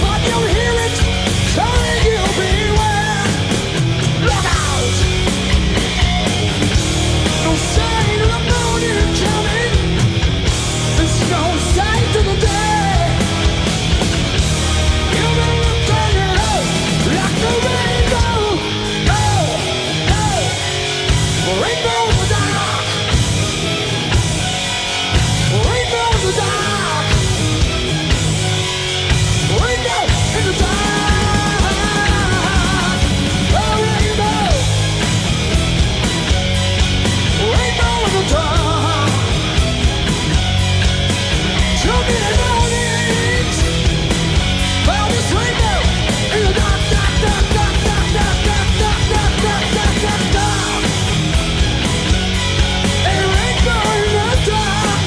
but you'll hear it telling you beware. Look out! No sign of the morning coming. There's no sight to the day. You've been looked on your own like a rainbow. Oh, oh, rainbow in the dark. Rainbow in the dark. Rainbow in the dark. Oh, rainbow. Rainbow in the dark. Too many mornings found this rainbow in the dark, dark, dark, dark, dark, dark, dark, dark, dark, dark, dark, dark, dark. A rainbow in the dark.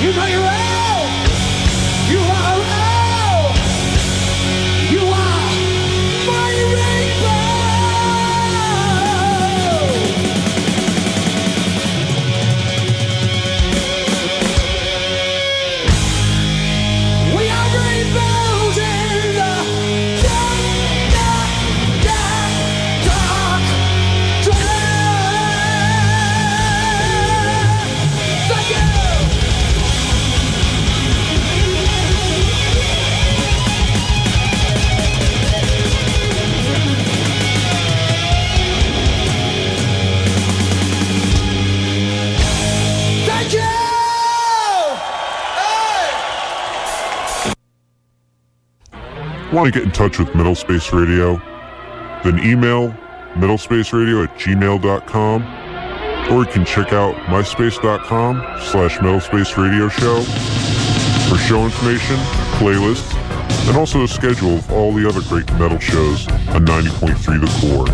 You know you're all. You are all. You are my rainbow. We are rainbows in the dark, dark, dark, dark, dark. Thank you. Want to get in touch with MetalSpace Radio? Then email metalspaceradio@gmail.com, or you can check out myspace.com/metalspaceradio for show information, playlists, and also a schedule of all the other great metal shows on 90.3 The Core.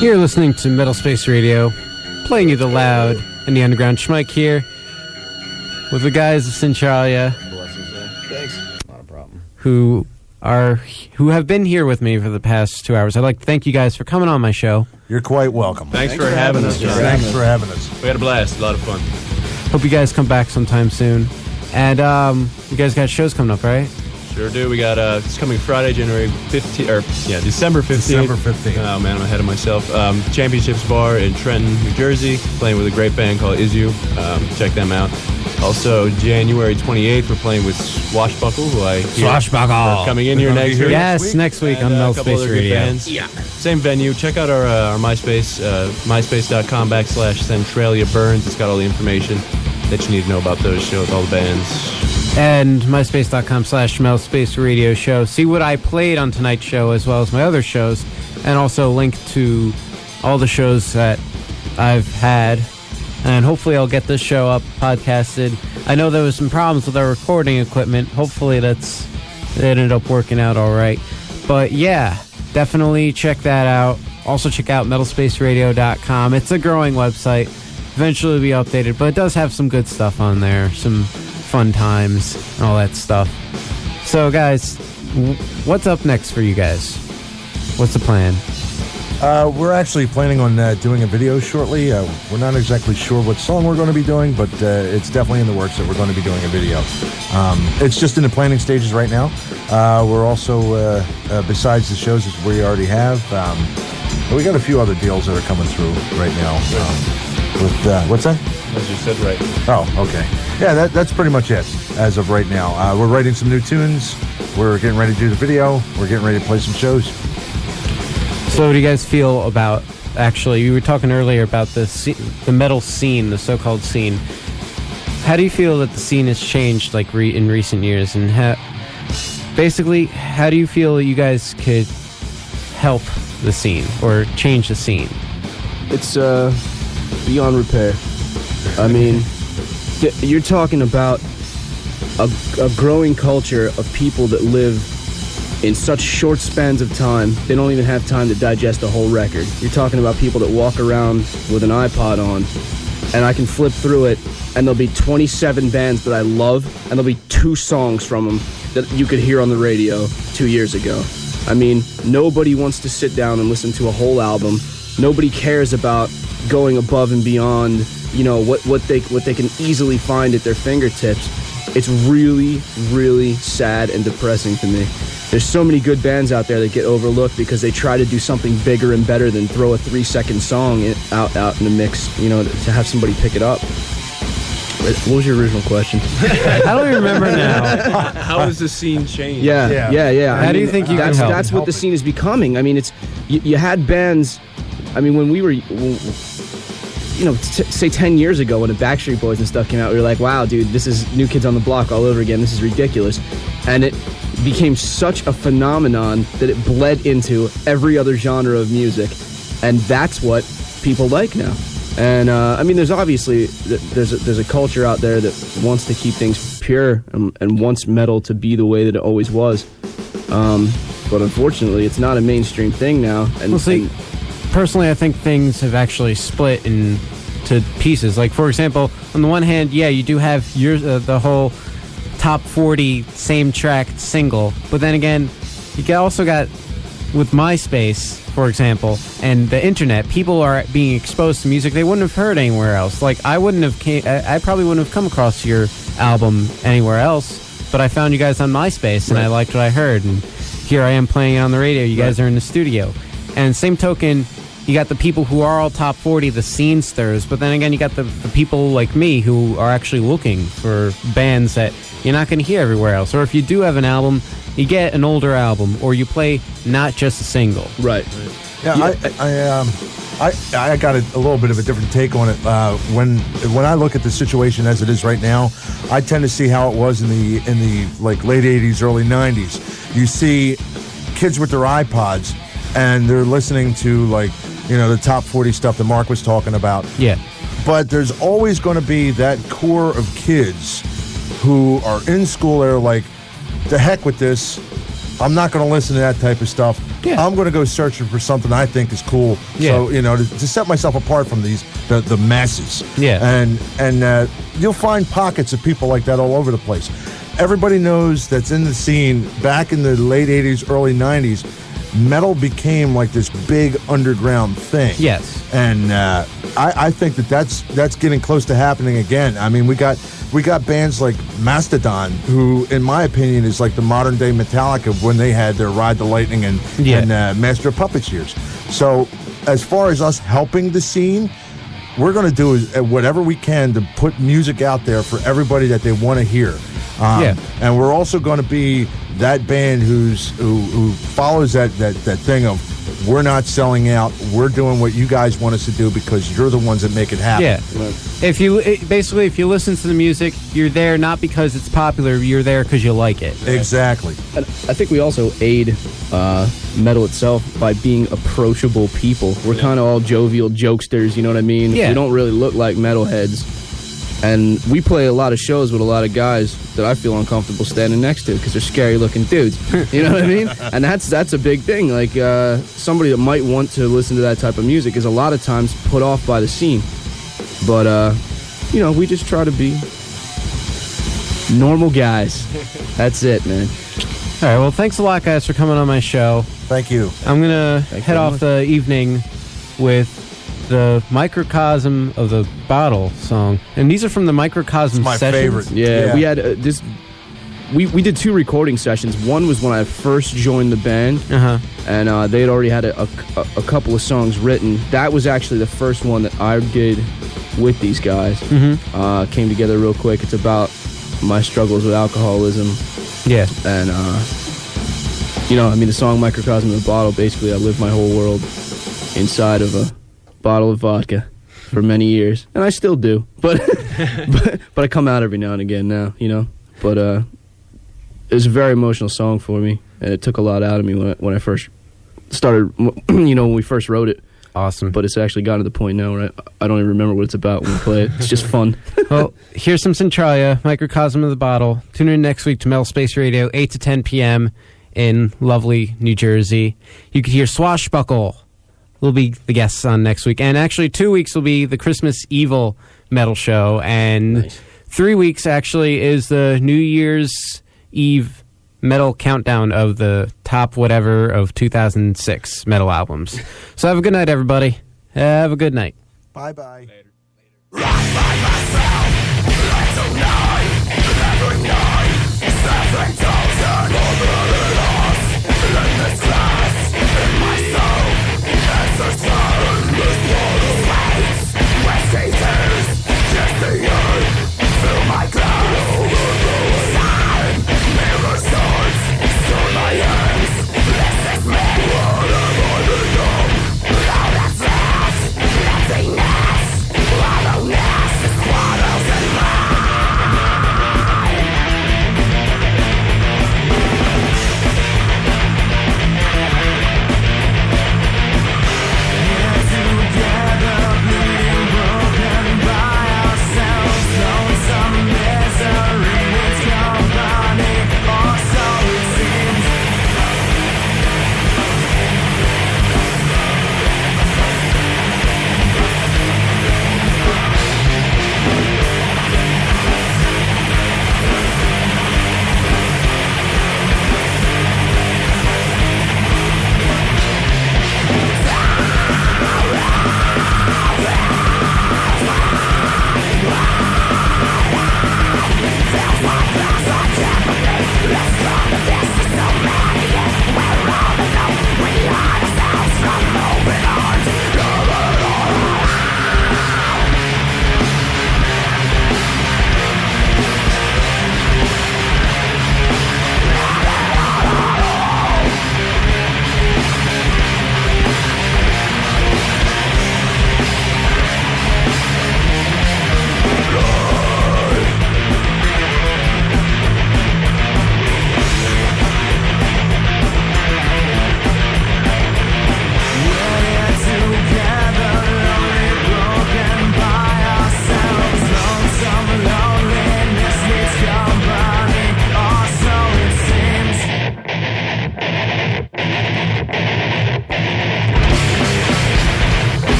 You're listening to MetalSpace Radio, playing you the loud and the underground. Schmike here with the guys of Centralia, Thanks. Not a problem. who have been here with me for the past 2 hours. I'd like to thank you guys for coming on my show. You're quite welcome. Thanks for having us, John. Thanks for having us. We had a blast. A lot of fun. Hope you guys come back sometime soon. And you guys got shows coming up, right? Sure do. We got it's coming Friday, December 15th. December 15th. Oh man, I'm ahead of myself. Championships Bar in Trenton, New Jersey, playing with a great band called Izu. Check them out. Also, January 28th, we're playing with Swashbuckle, who I hear are coming in here next week. Yes, next week on MetalSpace Radio. Yeah. Same venue. Check out our MySpace, myspace.com/Centralia Burns. It's got all the information that you need to know about those shows, all the bands. And myspace.com/MetalSpace Radio Show. See what I played on tonight's show as well as my other shows. And also link to all the shows that I've had. And hopefully I'll get this show up, podcasted. I know there was some problems with our recording equipment. Hopefully it ended up working out all right. But yeah, definitely check that out. Also check out MetalSpaceRadio.com. It's a growing website. Eventually it'll be updated, but it does have some good stuff on there. Some fun times and all that stuff. So guys, what's up next for you guys? What's the plan? We're actually planning on doing a video shortly. We're not exactly sure what song we're going to be doing, but it's definitely in the works that we're going to be doing a video. It's just in the planning stages right now. We're also, besides the shows that we already have, we got a few other deals that are coming through right now. What's that? As you said, right. Oh, okay. Yeah, that's pretty much it as of right now. We're writing some new tunes. We're getting ready to do the video. We're getting ready to play some shows. So what do you guys feel about, actually, you were talking earlier about the metal scene, the so-called scene. How do you feel that the scene has changed like in recent years? And basically, how do you feel that you guys could help the scene or change the scene? It's beyond repair. I mean, you're talking about a growing culture of people that live in such short spans of time, they don't even have time to digest a whole record. You're talking about people that walk around with an iPod on, and I can flip through it, and there'll be 27 bands that I love, and there'll be 2 songs from them that you could hear on the radio 2 years ago. I mean, nobody wants to sit down and listen to a whole album. Nobody cares about going above and beyond, you know, what they can easily find at their fingertips. It's really, really sad and depressing to me. There's so many good bands out there that get overlooked because they try to do something bigger and better than throw a 3-second song out in the mix, you know, to have somebody pick it up. What was your original question? I don't even remember now. How has the scene changed? Yeah. How do you think you can help? That's what the scene is becoming. I mean, it's you had bands. I mean, when we were, you know, say 10 years ago when the Backstreet Boys and stuff came out, we were like, wow, dude, this is New Kids on the Block all over again. This is ridiculous. And it became such a phenomenon that it bled into every other genre of music. And that's what people like now. And, I mean, there's obviously, there's a culture out there that wants to keep things pure and wants metal to be the way that it always was. But unfortunately, it's not a mainstream thing now. And, well, see, personally, I think things have actually split into pieces. Like, for example, on the one hand, yeah, you do have the whole top 40 same track single, but then again, you also got with MySpace, for example, and the internet, people are being exposed to music they wouldn't have heard anywhere else. Like, I probably wouldn't have come across your album anywhere else, but I found you guys on MySpace, and I liked what I heard, and here I am playing it on the radio. You guys are in the studio. And same token, you got the people who are all top 40, the scene stirs, but then again, you got the people like me who are actually looking for bands that you're not going to hear everywhere else. Or if you do have an album, you get an older album, or you play not just a single. Right. Yeah, I got a little bit of a different take on it. When I look at the situation as it is right now, I tend to see how it was in the like late 80s, early 90s. You see kids with their iPods, and they're listening to the top 40 stuff that Mark was talking about. Yeah. But there's always going to be that core of kids who are in school. They're like, the heck with this. I'm not going to listen to that type of stuff. Yeah. I'm going to go searching for something I think is cool. Yeah. So, to set myself apart from the masses. Yeah. And you'll find pockets of people like that all over the place. Everybody knows that's in the scene back in the late 80s, early 90s, metal became like this big underground thing. Yes. And I think that's getting close to happening again. I mean, we got bands like Mastodon, who, in my opinion, is like the modern day Metallica when they had their Ride the Lightning and Master of Puppets years. So, as far as us helping the scene, we're going to do whatever we can to put music out there for everybody that they want to hear. And we're also going to be that band who follows that thing of, we're not selling out. We're doing what you guys want us to do because you're the ones that make it happen. Yeah. If you listen to the music, you're there not because it's popular. You're there because you like it. Exactly. And I think we also aid metal itself by being approachable people. We're kind of all jovial jokesters. You know what I mean? Yeah. We don't really look like metalheads. And we play a lot of shows with a lot of guys that I feel uncomfortable standing next to because they're scary-looking dudes. You know what I mean? And that's a big thing. Like, somebody that might want to listen to that type of music is a lot of times put off by the scene. But, we just try to be normal guys. That's it, man. All right, well, thanks a lot, guys, for coming on my show. Thank you. I'm going to head off the evening with the Microcosm of the Bottle song. And these are from the Microcosm my sessions. favorite. Yeah, we had this. We did 2 recording sessions. One was when I first joined the band, and they had already had a couple of songs written. That was actually the first one that I did with these guys. Came together real quick. It's about my struggles with alcoholism. Yeah. And, the song Microcosm of the Bottle, basically I lived my whole world inside of a bottle of vodka for many years, and I still do, but I come out every now and again now, but it was a very emotional song for me, and it took a lot out of me when I first started, when we first wrote it. Awesome. But it's actually gotten to the point now where I don't even remember what it's about when we play it. It's just fun. Well, here's some Centralia, Microcosm of the Bottle. Tune in next week to MetalSpace Radio, 8 to 10 p.m. in lovely New Jersey. You could hear Swashbuckle will be the guests on next week. And actually 2 weeks will be the Christmas Evil metal show. And 3 weeks actually is the New Year's Eve metal countdown of the top whatever of 2006 metal albums. So have a good night, everybody. Have a good night. Bye-bye. Later.